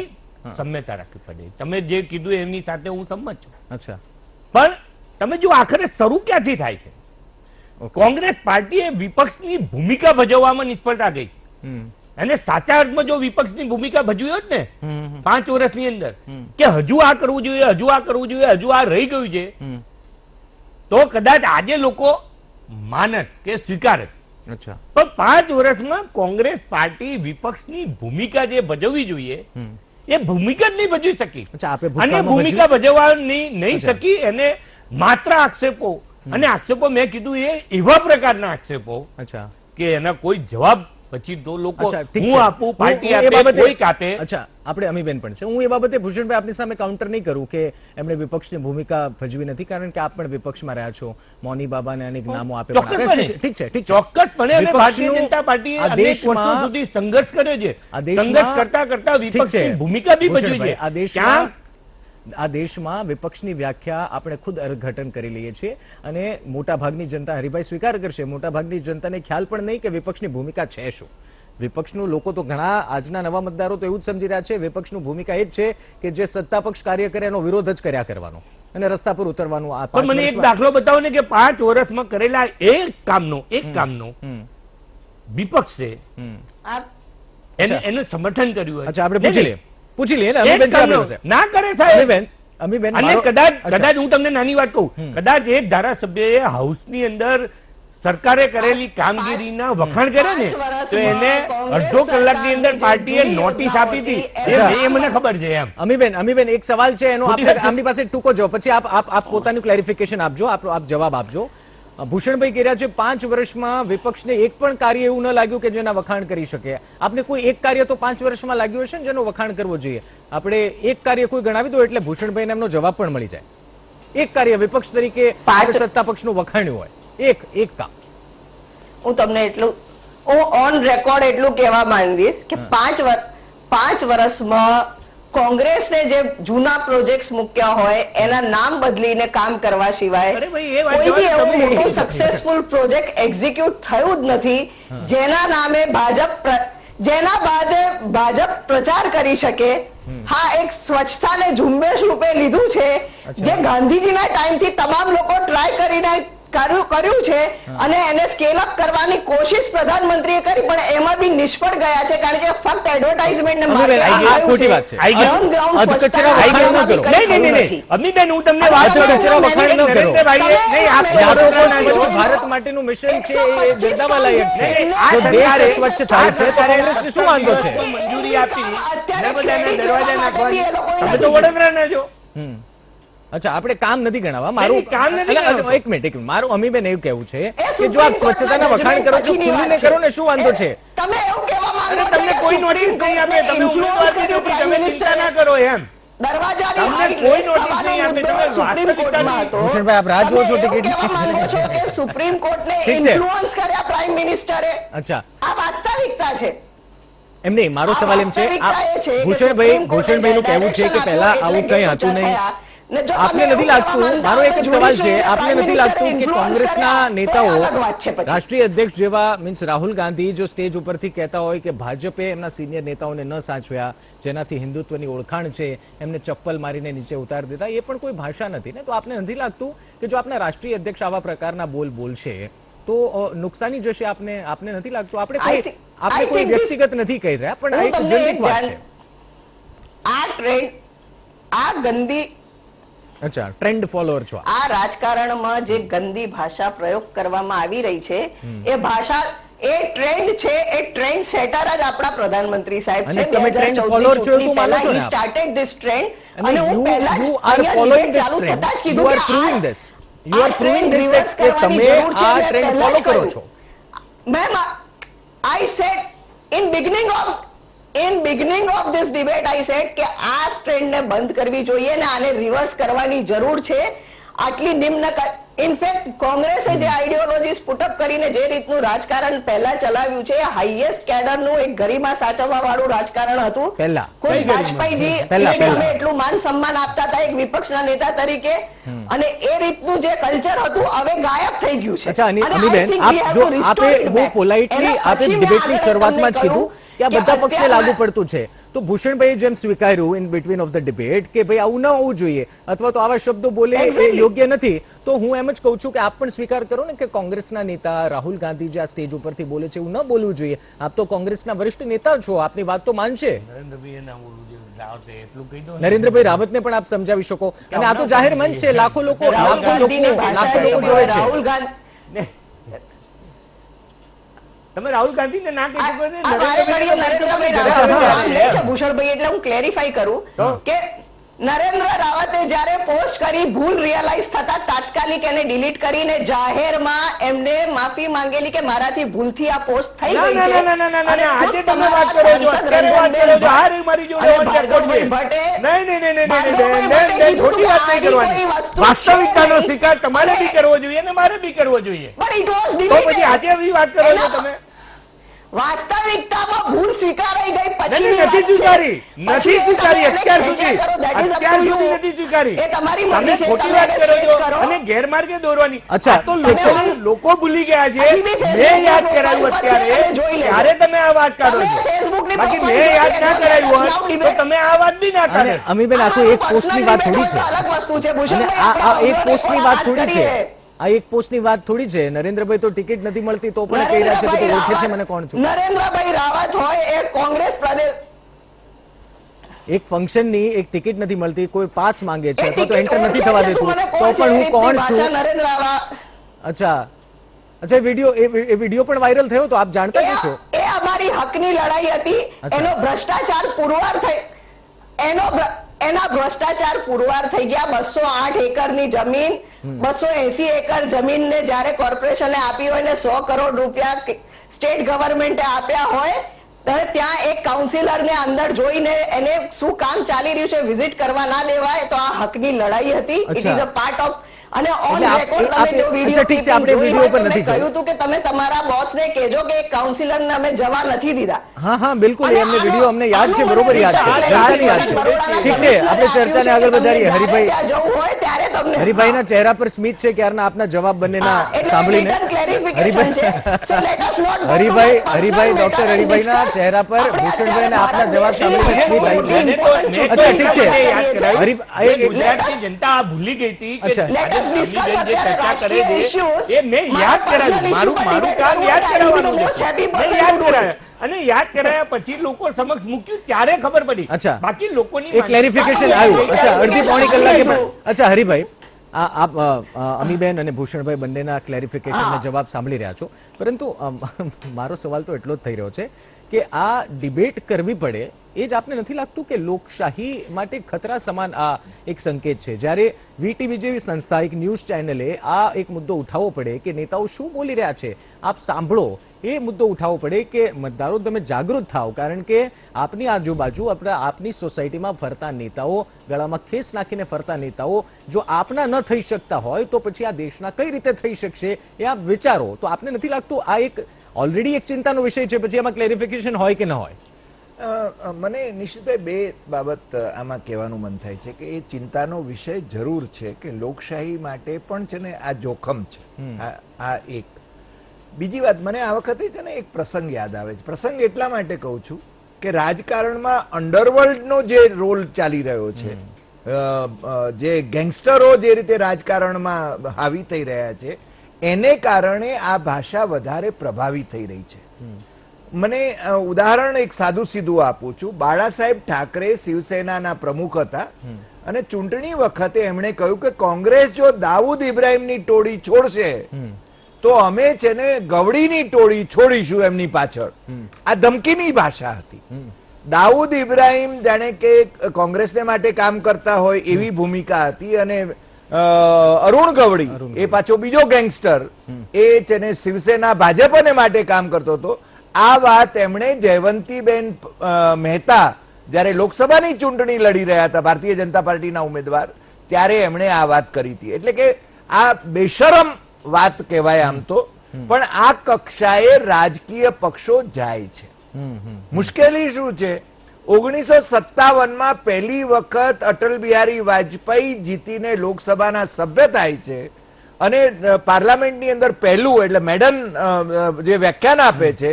સમ્યતા રાખવી પડે. તમે જે કીધું એમની સાથે હું સંમત છું. અચ્છા, પણ તમે જો આખરે શરૂ ક્યાંથી થાય છે? કોંગ્રેસ પાર્ટીએ વિપક્ષની ભૂમિકા ભજવવામાં નિષ્ફળતા ગઈ. અને સાચા અર્થમાં જો વિપક્ષની ભૂમિકા ભજવી હોત ને 5 વર્ષની અંદર કે હજુ આ કરવું જોઈએ, હજુ આ કરવું જોઈએ, હજુ આ રહી ગયું છે, તો કદાચ આજે લોકો માનત કે સ્વીકારત. અચ્છા, પણ 5 વર્ષમાં કોંગ્રેસ પાર્ટી વિપક્ષની ભૂમિકા જે ભજવવી જોઈએ એ ભૂમિકા જ નહીં ભજવી શકી. અચ્છા, આપણે અને ભૂતકાળમાં ભૂમિકા ભજવી- ભજવવાની નહીં અચ્છા. શકી. એને માત્ર આક્ષેપો, અને આક્ષેપો મેં કીધું એ એવા પ્રકારના આક્ષેપો અચ્છા કે એના કોઈ જવાબ પછી તો લોકો અચ્છા, ઠીક હું છે. આપું, પાર્ટી હું એ આપે, બાબતે- કોઈક આપે. અચ્છા, આપણે અમીબેન પણ છે. હું એ બાબતે ભૂષણભાઈ આપની સામે કાઉન્ટર નહીં કરું કે એમણે વિપક્ષની ભૂમિકા ભજવી નથી, કારણ કે આપ પણ વિપક્ષમાં રહ્યા છો. મૌની બાબાને અનેક નામો આપે. ચોક્કસપણે. ઠીક છે, ઠીક છે. ચોક્કસપણે. અને ભારતીય વિપક્ષનું જનતા પાર્ટીએ આ અનેક વર્ષો દેશમાં- સુધી સંઘર્ષ કર્યો છે. આ દેશમાં- સંઘર્ષ કરતા કરતા ઠીક છે. વિપક્ષની ભૂમિકા બી ભજવી ભૂષણભાઈ, છે. આ દેશમાં આ દેશમાં વિપક્ષની વ્યાખ્યા આપણે ખુદ અર્થઘટન કરી લઈએ છીએ, અને મોટાભાગની જનતા, હરિભાઈ સ્વીકાર કરશે, મોટાભાગની જનતાને ખ્યાલ પણ નહીં કે વિપક્ષની ભૂમિકા છે શું. વિપક્ષનું લોકો તો ઘણા આજના નવા મતદારો તો એવું જ સમજી રહ્યા છે, વિપક્ષનું ભૂમિકા એ જ છે કે જે સત્તા પક્ષ કાર્ય કરે એનો વિરોધ જ કર્યા કરવાનો અને રસ્તા પર ઉતરવાનું. આ પણ મને એક દાખલો બતાવો ને કે 5 વર્ષમાં કરેલા એક કામનો વિપક્ષે એનું સમર્થન કર્યું હોય. અચ્છા, આપણે પૂછી લઈએ ને, એક અમીબેન કામનો છે. ના કરે સાહેબ. અમીબેન અને કદાચ હું તમને નાની વાત કહું, કદાચ એક ધારાસભ્યએ હાઉસની અંદર સરકારે કરેલી કામગીરીના વખાણ કરે ને તો એને અડધો કલાકની અંદર પાર્ટીએ નોટિસ આપી હતી. એ મને ખબર છે એમ. અમીબેન એક સવાલ છે એનો ખોટી વાત છે. આપની પાસે ટૂંકો જવાબ, પછી આપ પોતાનું ક્લેરિફિકેશન આપજો, આપ જવાબ આપજો. ભૂષણભાઈ કહી રહ્યા છે 5 વર્ષમાં વિપક્ષને એક પણ કાર્ય એવું ન લાગ્યું કે જેના વખાણ કરી શકે. આપને કોઈ એક કાર્ય તો 5 વર્ષમાં લાગ્યું હશે ને જેનો વખાણ કરવો જોઈએ. આપણે એક કાર્ય કોઈ ગણાવી દો એટલે ભૂષણભાઈને એમનો જવાબ પણ મળી જાય. એક કાર્ય વિપક્ષ તરીકે સત્તા પક્ષનું વખાણ્યું હોય, એક કામ. હું તમને એટલું, હું ઓન રેકોર્ડ એટલું કહેવા માંગીશ કે 5 વર્ષમાં કોંગ્રેસે જે જૂના પ્રોજેક્ટ્સ મૂક્યા હોય એના નામ બદલીને કામ કરવા સિવાય અરે ભાઈ, એ વાત કોઈ બી એવું તમે- મોટું સક્સેસફુલ પ્રોજેક્ટ એક્ઝિક્યુટ થયું જ નથી જેના નામે જેના બાદ ભાજપ પ્રચાર કરી શકે. હા, એક સ્વચ્છતાને ઝુંબેશ રૂપે લીધું છે, જે ગાંધીજીના ટાઈમથી તમામ લોકો ટ્રાય કરીને કર્યું છે, અને એને સ્કેલ અપ કરવાની કોશિશ પ્રધાનમંત્રીએ કરી, પણ એમાં બી નિષ્ફળ ગયા છે, કારણ કે ફક્ત એડવર્ટાઇઝમેન્ટ ને ખોટી વાત છે. અમીબેન, હું તમને વાત ભારત માટેનું મિશન છે એ બિરદાવવા લાયક છે. જો દેશ સ્વચ્છ થાય છે તો કોંગ્રેસને શું વાંધો છે? મંજૂરી આપી, નર્મદાના દરવાજા નાખવાની. તમે તો વડોદરાના છો. અચ્છા, આપણે કામ નથી ગણાવવા. મારું કામ નથી ગણાવવા. એક મિનિટ, મારું અમીબેન એવું કહેવું છે કે જો આપ સ્વચ્છતાના વખાણ કરો છો, ખુલ્લીને કરો ને, શું વાંધો છે? તમે એવું કહેવા માંગો છો તમને કે કોઈ નોટિસ નહીં આપે, તમે ઉમેદવારી નથી, તમે ચિંતા ના કરો એમ. દરવાજાની તમને height કોઈ raise નોટિસ થવાનો નહીં આપે, મુદ્દો તમે સુપ્રીમ કોર્ટમાં હતો. ભૂષણભાઈ, આપ રાહ જુઓ છો તમે એવું ટિકિટ? કહેવા માંગો છો કે સુપ્રીમ કોર્ટને ઠીક છે. ઇન્ફ્લુઅન્સ કર્યા પ્રાઇમ મિનિસ્ટરે. અચ્છા, આ વાસ્તવિકતા છે. એમ નહીં, મારો આ સવાલ એમ છે, વાસ્તવિકતા એ છે કે ભૂષણભાઈનું કહેવું છે કે પહેલા આવું કંઈ હતું નહીં. આપને નથી લાગતું, મારો એક જ સવાલ છે, આપને નથી લાગતું કે કોંગ્રેસના નેતાઓ, રાષ્ટ્રીય અધ્યક્ષ જેવા મીન્સ રાહુલ ગાંધી જો સ્ટેજ ઉપરથી કહેતા હોય કે ભાજપે એમના સિનિયર નેતાઓને ન સાચવ્યા, જેનાથી હિન્દુત્વની ઓળખાણ છે, એમને ચપ્પલ મારીને નીચે ઉતારી દીધા, એ પણ કોઈ ભાષા નથી ને? તો આપને નથી લાગતું કે જો આપના રાષ્ટ્રીય અધ્યક્ષ આવા પ્રકારના બોલશે તો નુકસાની જશે આપને? આપને નથી લાગતું? આપણે કોઈ વ્યક્તિગત નથી કહી રહ્યા, પણ આ એક જનરિક વાત છે. આ ટ્રેન્ડ, આ ગંદી, અચ્છા, ટ્રેન્ડ ફોલોઅર છો. આ રાજકારણમાં જે ગંદી ભાષા પ્રયોગ કરવામાં આવી રહી છે એ ભાષા, એ ટ્રેન્ડ છે, એ ટ્રેન્ડ સેટર જ આપણા પ્રધાનમંત્રી સાહેબ છે. અને તમે ટ્રેન્ડ ફોલોઅર છો એવું માનો છો ને? સ્ટાર્ટેડ ધીસ ટ્રેન્ડ, અને અને હું પહેલા જ you are અહીંયા following debate this ચાલુ trend. થતા જ You કીધું are કે proving this. You are આ proving trend this reverse કે કરવાની તમે જરૂર છે. આ મેં ટ્રેન્ડ પહેલા ફોલો જ કરો કહ્યું. છો. Ma'am, I said in beginning of this debate, I said કે આ ટ્રેન્ડને બંધ કરવી જોઈએ અને આને રિવર્સ કરવાની જરૂર છે. આટલી નિમ્ન, ઇનફેક્ટ કોંગ્રેસે જે આઈડિયોલોજીસ પુટઅપ કરીને જે રીતનું રાજકારણ પહેલા ચલાવ્યું છે, હાઈએસ્ટ કેડરનું એક ગરિમા સાચવવા વાળું રાજકારણ હતું. પહેલા કોઈ વાજપેયીજી અમે એટલું માન સન્માન આપતા હતા એક વિપક્ષના નેતા તરીકે, અને એ રીતનું જે કલ્ચર હતું હવે ગાયબ થઈ ગયું છે. અચ્છા, અમીબેન, આપ જો આપે બહુ પોલાઇટલી આપે ડિબેટની શરૂઆતમાં જ કીધું કે આ બધા પક્ષને લાગુ પડતું છે. તો ભૂષણભાઈએ જેમ સ્વીકાર્યું in between of the debate કે ભાઈ આવું ન હોવું જોઈએ અથવા તો આવા શબ્દો બોલે એ યોગ્ય નથી, તો હું એમ જ કહું છું કે આપ પણ સ્વીકાર કરો ને કે કોંગ્રેસના નેતા રાહુલ ગાંધી જે આ સ્ટેજ ઉપરથી બોલે છે એવું ન બોલવું જોઈએ. આપ તો કોંગ્રેસના વરિષ્ઠ નેતા છો, આપની વાત તો માનશે. નરેન્દ્રભાઈ રાવતને પણ આપ સમજાવી શકો, અને આ તો જાહેર મંચ છે, લાખો લોકો જોવે છે. રાહુલ ગાંધી તમે રાહુલ ગાંધીને ના કહી શકો ભૂષણભાઈ, એટલે હું ક્લેરિફાઈ કરું કે નરેન્દ્ર રાવતે જયારે પોસ્ટ કરી ભૂલ રિયલાઇઝ થતા તાત્કાલિક એને ડિલીટ કરીને જાહેરમાં એમને માફી માંગેલી કે મારાથી ભૂલથી આ પોસ્ટ થઈ ગઈ છે. આજે તમે વાત કરો છો, અત્યારે વાત કરો છો, હારી મારી જોડે ખોટી વાત નહીં કરવાની. વાસ્તવિકતાનો સ્વીકાર તમારે બી કરવો જોઈએ અને મારે બી કરવો જોઈએ. તો પછી આજે એવી વાત કરો છો તમે. વાસ્તવિકતામાં ભૂલ સ્વીકારાઈ ગઈ પછી નથી સ્વીકારી અત્યાર સુધી નથી સ્વીકારી. એ તમારી તમે મરજી છે, ખોટી તમે વાત કરો છો કરો. અને ગેરમાર્ગે દોરવાની. અચ્છા, આ તો લોકો ભૂલી ગયા છે. હજી બી મેં Facebook યાદ પર કરાવ્યું છે, અત્યારે તમે જોઈ લેજો. ત્યારે તમે આ વાત કરો તમે છો. ફેસબુકની બાકી પ્રોફાઇલ મેં યાદ ના જોઈ કરાવ્યું લેજો. હોત તો તમે આ વાત બી ના અને કરે. અમીબેન આ તો એક પોસ્ટની વાત થોડી છે, અલગ વસ્તુ છે અને ભૂષણભાઈ, આ એક પોસ્ટની વાત થોડી છે. કરીએ. આ એક પોસ્ટની વાત થોડી છે. નરેન્દ્રભાઈ તો ટિકિટ નથી મળતી તો પણ કહી રહ્યા છે કે ઓળખે છે મને કોણ છું. નરેન્દ્રભાઈ રાવત હોય એ કોંગ્રેસ પ્રદેશ એક ફંક્શનની એક ટિકિટ નથી મળતી, કોઈ પાસ માંગે છે એ અથવા તો ટિકિટ એન્ટર નથી થવા દેતું, મને તો કોણ છે પણ હું એ કોણ રીતની ભાષા છું. નરેન્દ્ર રાવત અચ્છા અચ્છા, વિડીયો પણ વાયરલ થયો તો આપ જાણતા જ છો. એ અમારી હકની લડાઈ હતી. અચ્છા. એનો ભ્રષ્ટાચાર પુરવાર થઈ એના ભ્રષ્ટાચાર પુરવાર થઈ ગયા. 208 એકરની જમીન, 280 એકર જમીનને જ્યારે કોર્પોરેશને આપી હોય ને 100 કરોડ રૂપિયા સ્ટેટ ગવર્મેન્ટે આપ્યા હોય, ત્યારે ત્યાં એક કાઉન્સિલરને અંદર જોઈને એને શું કામ ચાલી રહ્યું છે વિઝિટ કરવા ના દેવાય, તો આ હકની લડાઈ હતી. It is a part of. અને ઓન એટલે રેકોર્ડ આપ- તમે જો અચ્છા, ઠીક છે, આપણે વિડીયો પર નથી કહ્યું હતું કે તમે તમારા બોસને કહેજો કે એક કાઉન્સિલરને અમે જવા નથી દીધા. હા હા બિલકુલ, અને એમને વિડીયો અમને યાદ છે, આનું બરોબર મને યાદ છે, રિટર્ન જાહેર યાદ છે. બરોડાના ઠીક છે, આપણે ચર્ચાને આગળ વધારીએ. હરિભાઈ, ત્યાં જવું હોય ત્યારે તમને હરિભાઈના ચહેરા પર સ્મિત છે ક્યારના આપના જવાબ બંનેના સાંભળીને. હરિભાઈ ડોક્ટર હરિભાઈના ચહેરા પર ભૂષણભાઈ અને આપના જવાબ સાંભળીને સ્મિત આવી છે. અચ્છા, ઠીક છે. ગુજરાતની જનતા આ ભૂલી ગઈ હતી કે અચ્છા. જે ચર્ચા કરે છે એ મેં યાદ કરાવ્યું. મારું કામ યાદ કરાવવાનું છે. મેં યાદ કરાવ્યા અને યાદ કરાયા પછી લોકો સમક્ષ મૂક્યું ત્યારે ખબર પડી. અચ્છા. બાકી લોકોની એક ક્લેરિફિકેશન આવ્યું. અચ્છા, અડધી પોણી કલાકે પણ. અચ્છા હરિભાઈ, આપ અમીબેન અને ભૂષણભાઈ બંનેના ક્લેરિફિકેશનના જવાબ સાંભળી રહ્યા છો, પરંતુ મારો સવાલ તો એટલો જ થઈ રહ્યો છે કે આ ડિબેટ કરવી પડે એ જ આપને નથી લાગતું કે લોકશાહી માટે ખતરા સમાન આ એક સંકેત છે? જ્યારે વીટીવી જેવી સંસ્થા, એક ન્યૂઝ ચેનલે આ એક મુદ્દો ઉઠાવવો પડે કે નેતાઓ શું બોલી રહ્યા છે આપ સાંભળો, એ મુદ્દો ઉઠાવવો પડે કે મતદારો તમે જાગૃત થાઓ, કારણ કે આપની આજુબાજુ આપની સોસાયટીમાં ફરતા નેતાઓ, ગળામાં ખેસ નાખીને ફરતા નેતાઓ જો આપના ન થઈ શકતા હોય તો પછી આ દેશના કઈ રીતે થઈ શકશે એ આપ વિચારો. તો આપને નથી લાગતું આ એક ઓલરેડી એક ચિંતાનો વિષય છે, પછી આમાં ક્લેરિફિકેશન હોય કે ન હોય? મને નિશ્ચિતભાઈ બે બાબત આમાં કહેવાનું મન થાય છે કે એ ચિંતાનો વિષય જરૂર છે કે લોકશાહી માટે પણ છે ને આ જોખમ છે. આ એક. બીજી વાત, મને આ વખતે છે ને એક પ્રસંગ યાદ આવે છે. પ્રસંગ એટલા માટે કહું છું કે રાજકારણમાં અંડરવર્લ્ડનો જે રોલ ચાલી રહ્યો છે, જે ગેંગસ્ટરો જે રીતે રાજકારણમાં હાવી થઈ રહ્યા છે, એને કારણે આ ભાષા વધારે પ્રભાવી થઈ રહી છે. મને ઉદાહરણ એક સાદું સીધું આપું છું. બાળા સાહેબ ઠાકરે શિવસેનાના પ્રમુખ હતા અને ચૂંટણી વખતે એમણે કહ્યું કે કોંગ્રેસ જો દાઉદ ઇબ્રાહીમની ટોળી છોડશે તો અમે છે ને ગવડીની ટોળી છોડીશું એમની પાછળ. આ ધમકીની ભાષા હતી. દાઉદ ઇબ્રાહીમ જાણે કે કોંગ્રેસને માટે કામ કરતા હોય એવી ભૂમિકા હતી, અને અરુણ ગવડી એ પાછો બીજો ગેંગસ્ટર, એ છે ને શિવસેના ભાજપને માટે કામ કરતો હતો. આ વાત એમણે જયવંતીબેન મહેતા જ્યારે લોકસભાની ચૂંટણી લડી રહ્યા હતા, ભારતીય જનતા પાર્ટીના ઉમેદવાર, ત્યારે એમણે આ વાત કરી હતી. એટલે કે આ બેશરમ વાત કહેવાય આમ તો, પણ આ કક્ષાએ રાજકીય પક્ષો જાય છે. મુશ્કેલી શું છે? 1957માં પહેલી વખત અટલ બિહારી વાજપેયી જીતીને લોકસભાના સભ્ય થાય છે અને પાર્લામેન્ટની અંદર પહેલું એટલે મેડમ જે વ્યાખ્યાન આપે છે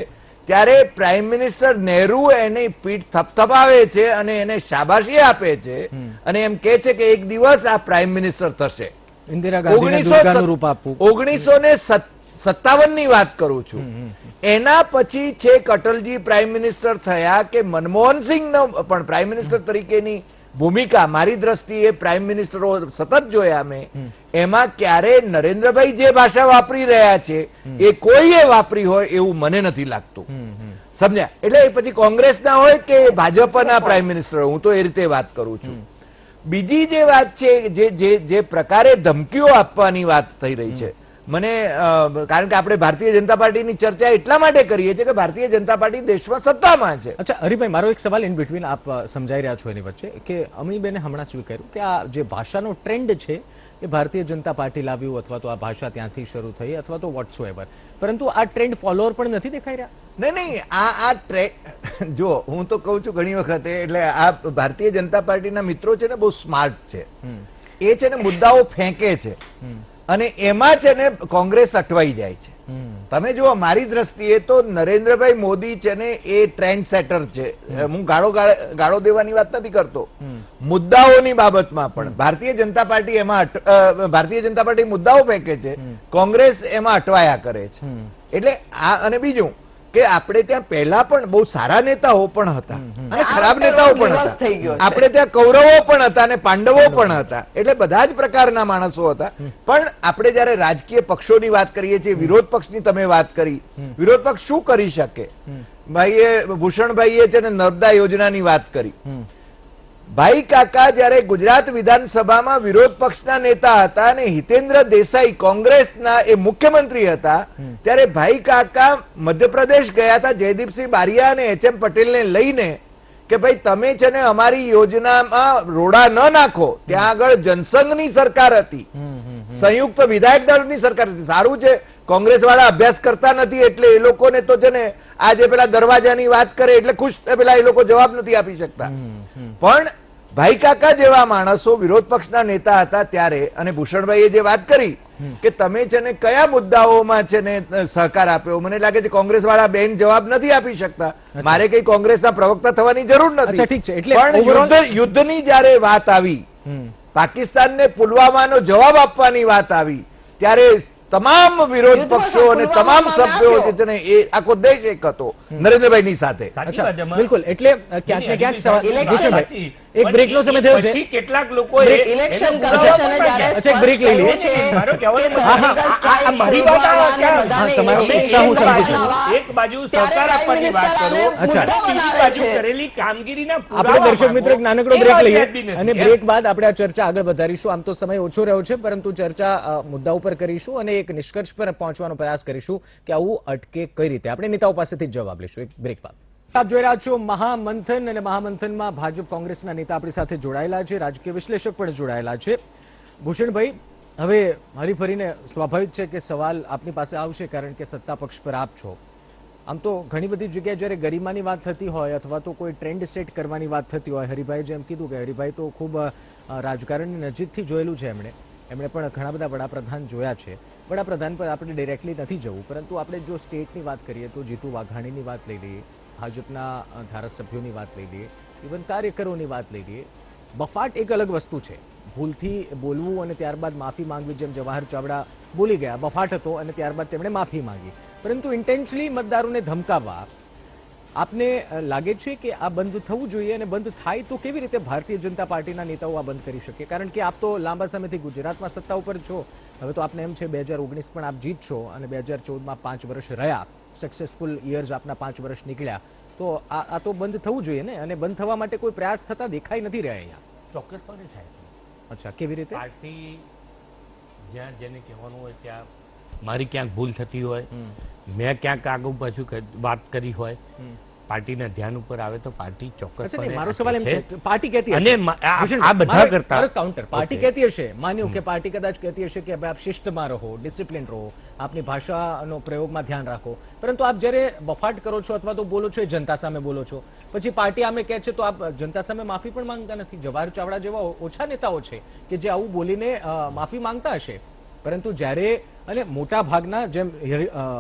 ત્યારે પ્રાઇમ મિનિસ્ટર નહેરુ એની પીઠ થપથપાવે છે અને એને શાબાશી આપે છે અને એમ કહે છે કે એક દિવસ આ પ્રાઇમ મિનિસ્ટર થશે. ઇન્દિરા ગાંધીને દુર્ગાનું રૂપ આપવું. 1957 ની વાત કરું છું. એના પછી છેક અટલજી પ્રાઇમ મિનિસ્ટર થયા કે મનમોહનસિંહનો પણ પ્રાઇમ મિનિસ્ટર તરીકેની ભૂમિકા મારી દ્રષ્ટિએ પ્રાઇમ મિનિસ્ટરો સતત જોયા મેં, એમાં ક્યારે નરેન્દ્રભાઈ જે ભાષા વાપરી રહ્યા છે એ કોઈએ વાપરી હોય એવું મને નથી લાગતું. સમજ્યા? એટલે એ પછી કોંગ્રેસના હોય કે ભાજપના પ્રાઇમ મિનિસ્ટર, હું તો એ રીતે વાત કરું છું. બીજી જે વાત છે, જે પ્રકારે ધમકીઓ આપવાની વાત થઈ રહી છે, મને કારણ કે આપણે ભારતીય જનતા પાર્ટીની ચર્ચા એટલા માટે કરીએ છીએ કે ભારતીય જનતા પાર્ટી દેશમાં સત્તામાં છે. અચ્છા હરિભાઈ, મારો એક સવાલ ઇન બિટવીન આપ સમજાઈ રહ્યા છો એની વચ્ચે કે અમીબેને હમણાં સ્વીકાર્યું કે આ જે ભાષાનો ટ્રેન્ડ છે એ ભારતીય જનતા પાર્ટી લાવ્યું અથવા તો આ ભાષા ત્યાંથી શરૂ થઈ અથવા તો વોટ્સએવર, પરંતુ આ ટ્રેન્ડ ફોલોઅર પણ નથી દેખાઈ રહ્યા. નહીં, આ ટ્રેન્ડ જો હું તો કહું છું ઘણી વખતે, એટલે આ ભારતીય જનતા પાર્ટીના મિત્રો છે ને બહુ સ્માર્ટ છે. એ છે ને મુદ્દાઓ ફેંકે છે અને એમાં છે ને કોંગ્રેસ અટવાઈ જાય છે. તમે જુઓ, મારી દ્રષ્ટિએ તો નરેન્દ્રભાઈ મોદી છે ને એ ટ્રેન્ડ સેટર છે. હું ગાળો દેવાની વાત નથી કરતો, મુદ્દાઓની બાબતમાં પણ ભારતીય જનતા પાર્ટી મુદ્દાઓ ફેંકે છે, કોંગ્રેસ એમાં અટવાયા કરે છે. એટલે આ, અને બીજું કે આપણે ત્યાં પહેલા પણ બહુ સારા નેતાઓ પણ હતા અને ખરાબ નેતાઓ પણ હતા. આપણે ત્યાં કૌરવો પણ હતા અને પાંડવો પણ હતા, એટલે બધા જ પ્રકારના માણસો હતા. પણ આપણે જયારે રાજકીય પક્ષોની વાત કરીએ છીએ, વિરોધ પક્ષની તમે વાત કરી, વિરોધ પક્ષ શું કરી શકે? ભૂષણભાઈએ છે ને નર્મદા યોજનાની વાત કરી. ભાઈ કાકા જયારે ગુજરાત વિધાનસભામાં વિરોધ પક્ષના નેતા હતા અને હિતેન્દ્ર દેસાઈ કોંગ્રેસના એ મુખ્યમંત્રી હતા, ત્યારે ભાઈ કાકા મધ્યપ્રદેશ ગયા હતા જયદીપસિંહ બારિયા અને એચ.એમ. પટેલને લઈને કે ભાઈ તમે છે ને અમારી યોજનામાં રોડા ન નાખો. ત્યાં આગળ જનસંઘની સરકાર હતી, સંયુક્ત વિધાયક દળની સરકાર હતી. સારું છે, કોંગ્રેસ વાળા અભ્યાસ કરતા નથી એટલે એ લોકોને તો છે ને આજે પેલા દરવાજાની વાત કરે એટલે ખુશ પેલા એ લોકો જવાબ નથી આપી શકતા. પણ ભાઈ કાકા જેવા માણસો વિરોધ પક્ષના નેતા હતા ત્યારે, અને ભૂષણભાઈએ જે વાત કરી કે તમે છે ને કયા મુદ્દાઓમાં છે ને સહકાર આપ્યો, મને લાગે છે કોંગ્રેસ વાળા બેન જવાબ નથી આપી શકતા. મારે કઈ કોંગ્રેસના પ્રવક્તા થવાની જરૂર નથી. પણ યુદ્ધની જયારે વાત આવી, પાકિસ્તાનને પુલવામાનો જવાબ આપવાની વાત આવી, ત્યારે તમામ વિરોધ પક્ષો અને તમામ સભ્યો જે છે ને એ આખો દેશ એક હતો નરેન્દ્રભાઈની સાથે. બિલકુલ, એટલે ક્યાંક ને ક્યાંક એક બ્રેકનો સમય થયો છે. કેટલાક લોકો ઇલેક્શન કમિશને જ્યારે એક બ્રેક લઈ લઈએ. એક બાજુ સહકાર આપવાની વાત કરો, બીજી બાજુ કરેલી કામગીરીના આપણે દર્શક મિત્રો એક નાનકડો બ્રેક લઈએ અને બ્રેક બાદ આપણે આ ચર્ચા આગળ વધારીશું. આમ તો સમય ઓછો રહ્યો છે, પરંતુ ચર્ચા મુદ્દા ઉપર કરીશું અને એક નિષ્કર્ષ પર પહોંચવાનો પ્રયાસ કરીશું કે આવું અટકે કઈ રીતે. આપણે નેતાઓ પાસેથી જવાબ લઈશું એક બ્રેક બાદ. આપ જોઈ રહ્યા છો મહામંથન, અને મહામંથનમાં ભાજપ કોંગ્રેસના નેતા આપણી સાથે જોડાયેલા છે, રાજકીય વિશ્લેષક પણ જોડાયેલા છે. ભૂષણભાઈ, હવે હરીફરીને સ્વાભાવિક છે કે સવાલ આપની પાસે આવશે, કારણ કે સત્તા પક્ષ પર આપ છો. આમ તો ઘણી બધી જગ્યાએ જ્યારે ગરિમાની વાત થતી હોય અથવા તો કોઈ ટ્રેન્ડ સેટ કરવાની વાત થતી હોય, હરિભાઈ જેમ કીધું કે હરિભાઈ તો ખૂબ રાજકારણની નજીકથી જોયેલું છે. એમણે પણ ઘણા બધા વડાપ્રધાન જોયા છે. વડાપ્રધાન પર આપણે ડાયરેક્ટલી નથી જવું, પરંતુ આપણે જો સ્ટેટની વાત કરીએ તો જીતુ વાઘાણીની વાત લઈ લઈએ, ભાજપના ધારાસભ્યોની વાત લઈ લઈએ, ઇવન કાર્યકરોની વાત લઈ લઈએ. બફાટ એક અલગ વસ્તુ છે, ભૂલથી બોલવું અને ત્યારબાદ માફી માંગવી. જેમ જવાહર ચાવડા બોલી ગયા, બફાટ હતો અને ત્યારબાદ તેમણે માફી માંગી, પરંતુ ઇન્ટેન્શનલી મતદારોને ધમકાવવા. આપને લાગે છે કે આ બંધ થવું જોઈએ, અને બંધ થાય તો કેવી રીતે ભારતીય જનતા પાર્ટીના નેતાઓ આ બંધ કરી શકે? કારણ કે આપ તો લાંબા સમયથી ગુજરાતમાં સત્તા ઉપર છો. હવે તો આપને એમ છે 2019 પણ આપ જીતશો અને 2014માં 5 વર્ષ રહ્યા, સક્સેસફુલ યર્સ આપના 5 વર્ષ નીકળ્યા. તો આ તો બંધ થવું જોઈએ ને, અને બંધ થવા માટે કોઈ પ્રયાસ થતા દેખાઈ નથી રહ્યા અહીંયા. ચોક્કસપણે થાય. અચ્છા, કેવી રીતે? પાર્ટી જ્યાં જેને કહેવાનું હોય ત્યાં મારી ક્યાંક ભૂલ થતી હોય, મેં ક્યાંક આગળ પાછું વાત કરી હોય, પાર્ટીના ધ્યાન ઉપર આવે તો પાર્ટી ચોક્કસ. મારો સવાલ એમ છે, પાર્ટી કહેતી હશે, આ બધા કરતા કાઉન્ટર પાર્ટી કહેતી હશે, માન્યું કે પાર્ટી કદાચ કહેતી હશે કે આપ શિસ્તમાં રહો, ડિસિપ્લિન રહો, આપની ભાષાનો પ્રયોગમાં ધ્યાન રાખો, પરંતુ આપ જ્યારે બફાટ કરો છો અથવા તો બોલો છો એ જનતા સામે બોલો છો, પછી પાર્ટી આમે કહે છે તો આપ જનતા સામે માફી પણ માંગતા નથી. જવાહર ચાવડા જેવા ઓછા નેતાઓ છે કે જે આવું બોલીને માફી માંગતા હશે. પરંતુ જ્યારે અને મોટા ભાગના જેમ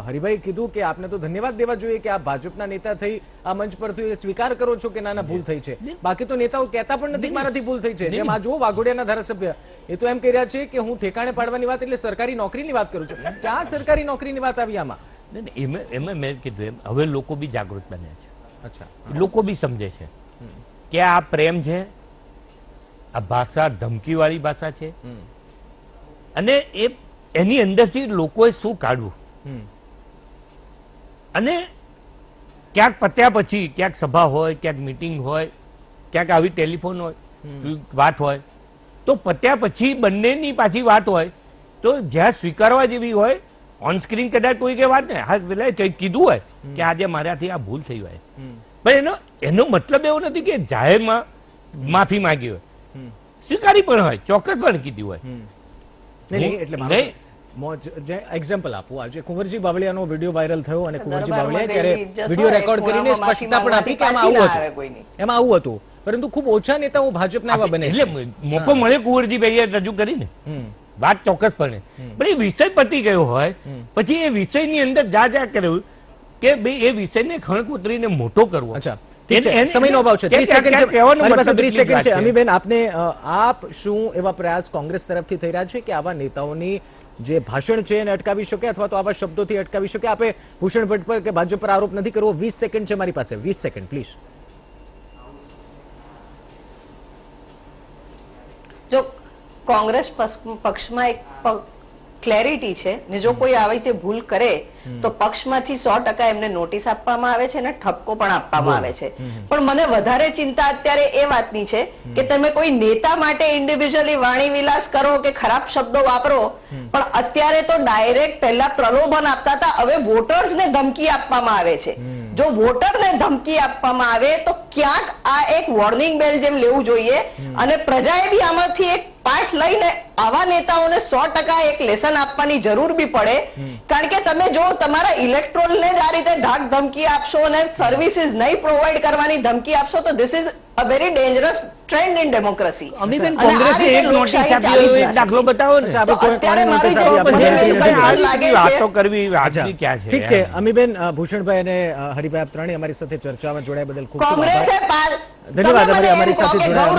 હરિભાઈ કીધું કે આપને તો ધન્યવાદ દેવા જોઈએ કે આપ ભાજપના નેતા થઈ આ મંચ પરથી એ સ્વીકાર કરો છો કે નાના ભૂલ થઈ છે. બાકી તો નેતાઓ કહેતા પણ નથી કે મારાથી ભૂલ થઈ છે. જેમ આ જુઓ વાઘોડિયાના ધારાસભ્ય એ તો એમ કહી રહ્યા છે કે હું ઠેકાણે પાડવાની વાત એટલે સરકારી નોકરીની વાત કરું છું. ક્યાં સરકારી નોકરીની વાત આવી આમાં? એમાં મેં કીધું એમ હવે લોકો બી જાગૃત બન્યા છે. અચ્છા, લોકો બી સમજે છે કે આ પ્રેમ છે, આ ભાષા ધમકીવાળી ભાષા છે અને એની અંદરથી લોકોએ શું કાઢવું. અને ક્યાંક પત્યા પછી ક્યાંક સભા હોય, ક્યાંક મીટિંગ હોય, ક્યાંક આવી ટેલિફોન હોય, વાત હોય, તો પત્યા પછી બંનેની પાછી વાત હોય તો જ્યાં સ્વીકારવા જેવી હોય ઓન સ્ક્રીન કદાચ કોઈ કે વાત ને હા પેલા કંઈક કીધું હોય કે આજે મારાથી આ ભૂલ થઈ હોય, પણ એનો મતલબ એવો નથી કે જાહેરમાં માફી માંગી હોય, સ્વીકારી પણ હોય, ચોક્કસ પણ કીધી હોય. એક્ઝામ્પલ આપું, આજે કુંવરજી બાવળિયાનો વિડીયો વાયરલ થયો અને કુંવરજી બાવળિયાએ ત્યારે વિડીયો રેકોર્ડ કરીને સ્પષ્ટતા પણ આપી કે એમાં આવું હતું, પરંતુ ખૂબ ઓછા નેતાઓ ભાજપના એવા બને. એટલે મોકો મળે કુંવરજીભાઈએ રજૂ કરીને વાત ચોક્કસપણે, પણ એ વિષય પતી ગયો હોય પછી એ વિષયની અંદર જા કર્યું કે ભાઈ એ વિષયને ખણક ઉતરીને મોટો કરવો. અચ્છા, સમયનો અભાવ છે, 30 સેકન્ડ છે, મારી પાસે 30 સેકન્ડ છે. અમીબેન, આપ શું એવા પ્રયાસ કોંગ્રેસ તરફથી થઈ રહ્યા છે કે આવા નેતાઓની જે ભાષણ છે એને અટકાવી શકે અથવા તો આવા શબ્દોથી અટકાવી શકે? આપે ભૂષણ ભટ્ટ પર કે ભાજપ પર આરોપ નથી કરવો. 20 સેકન્ડ છે મારી પાસે, 20 સેકન્ડ પ્લીઝ. જો કોંગ્રેસ પક્ષમાં એક ક્લેરિટી છે ને જો કોઈ આવી રીતે ભૂલ કરે તો પક્ષમાંથી 100% એમને નોટિસ આપવામાં આવે છે અને ઠપકો પણ આપવામાં આવે છે. પણ મને વધારે ચિંતા અત્યારે એ વાતની છે કે તમે કોઈ નેતા માટે ઇન્ડિવિજ્યુઅલી વાણી વિલાસ કરો કે ખરાબ શબ્દો વાપરો, પણ અત્યારે તો ડાયરેક્ટ પહેલા પ્રલોભન આપતા હતા, હવે વોટર્સને ધમકી આપવામાં આવે છે. જો વોટરને ધમકી આપવામાં આવે તો ક્યાંક આ એક વોર્નિંગ બેલ જેમ લેવું જોઈએ અને પ્રજાએ બી આમાંથી એક પાઠ લઈને આવા નેતાઓને 100% એક લેસન આપવાની જરૂર બી પડે. કારણ કે તમે જો તમારા ઇલેક્ટ્રોલને જ આ રીતે ધાક ધમકી આપશો અને સર્વિસીસ નહીં પ્રોવાઈડ કરવાની ધમકી આપશો તો this is a very dangerous trend in democracy. Amiben, કોંગ્રેસે એક નોટિસ આપી હોય, એક દાખલો બતાવો ને. અત્યારે મારી વાતો કરવી વાજબી ક્યાં છે? ઠીક છે અમીબેન, ભૂષણભાઈ અને હરિભાઈ, આપ ત્રણેય અમારી સાથે ચર્ચામાં જોડાયા બદલ ખૂબ ખૂબ આભાર. ધન્યવાદ. અમારી સાથે જોડાયા,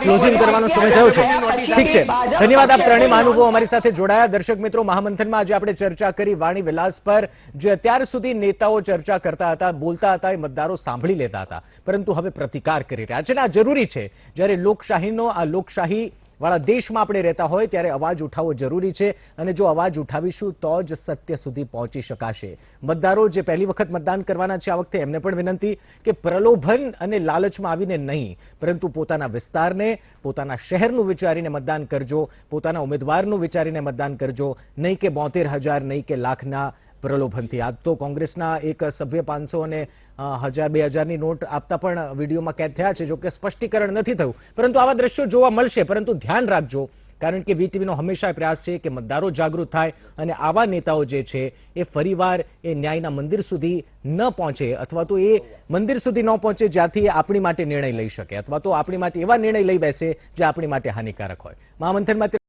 ક્લોઝિંગ કરવાનો સમય થયો છે. ઠીક છે, ધન્યવાદ. આપ ત્રણેય મહાનુભાવો અમારી સાથે જોડાયા. દર્શક મિત્રો, મહામંથનમાં આજે આપણે ચર્ચા કરી વાણી વિલાસ પર. જે અત્યાર સુધી નેતાઓ ચર્ચા કરતા હતા, બોલતા હતા, એ મતદારો સાંભળી લેતા હતા, પરંતુ હવે પ્રતિકાર કરી રહ્યા છે. અને આ જરૂરી છે. જ્યારે લોકશાહીનો આ લોકશાહી વાળા દેશમાં આપણે રહેતા હોય ત્યારે અવાજ ઉઠાવવો જરૂરી છે અને જો અવાજ ઉઠાવીશું તો જ સત્ય સુધી પહોંચી શકાશે. મતદારો જે પહેલી વખત મતદાન કરવાના છે આ વખતે, એમને પણ વિનંતી કે પ્રલોભન અને લાલચમાં આવીને નહીં, પરંતુ પોતાના વિસ્તારને, પોતાના શહેરનું વિચારીને મતદાન કરજો, પોતાના ઉમેદવારનું વિચારીને મતદાન કરજો, નહીં કે 72,000 નહીં કે લાખના પ્રલોભનથી. આજ તો કોંગ્રેસના એક સભ્ય 500 અને 1000-2000ની નોટ આપતા પણ વિડીયોમાં કેદ થયા છે. જો કે સ્પષ્ટીકરણ નથી થયું, પરંતુ આવા દ્રશ્યો જોવા મળશે. પરંતુ ધ્યાન રાખજો, કારણ કે વીટીવીનો હંમેશા પ્રયાસ છે કે મતદારો જાગૃત થાય અને આવા નેતાઓ જે છે એ ફરીવાર એ ન્યાયના મંદિર સુધી ન પહોંચે, અથવા તો એ મંદિર સુધી ન પહોંચે જ્યાંથી આપણી માટે નિર્ણય લઈ શકે, અથવા તો આપણી માટે એવા નિર્ણય લઈ બેસે જે આપણી માટે હાનિકારક હોય. મહામંથનમાં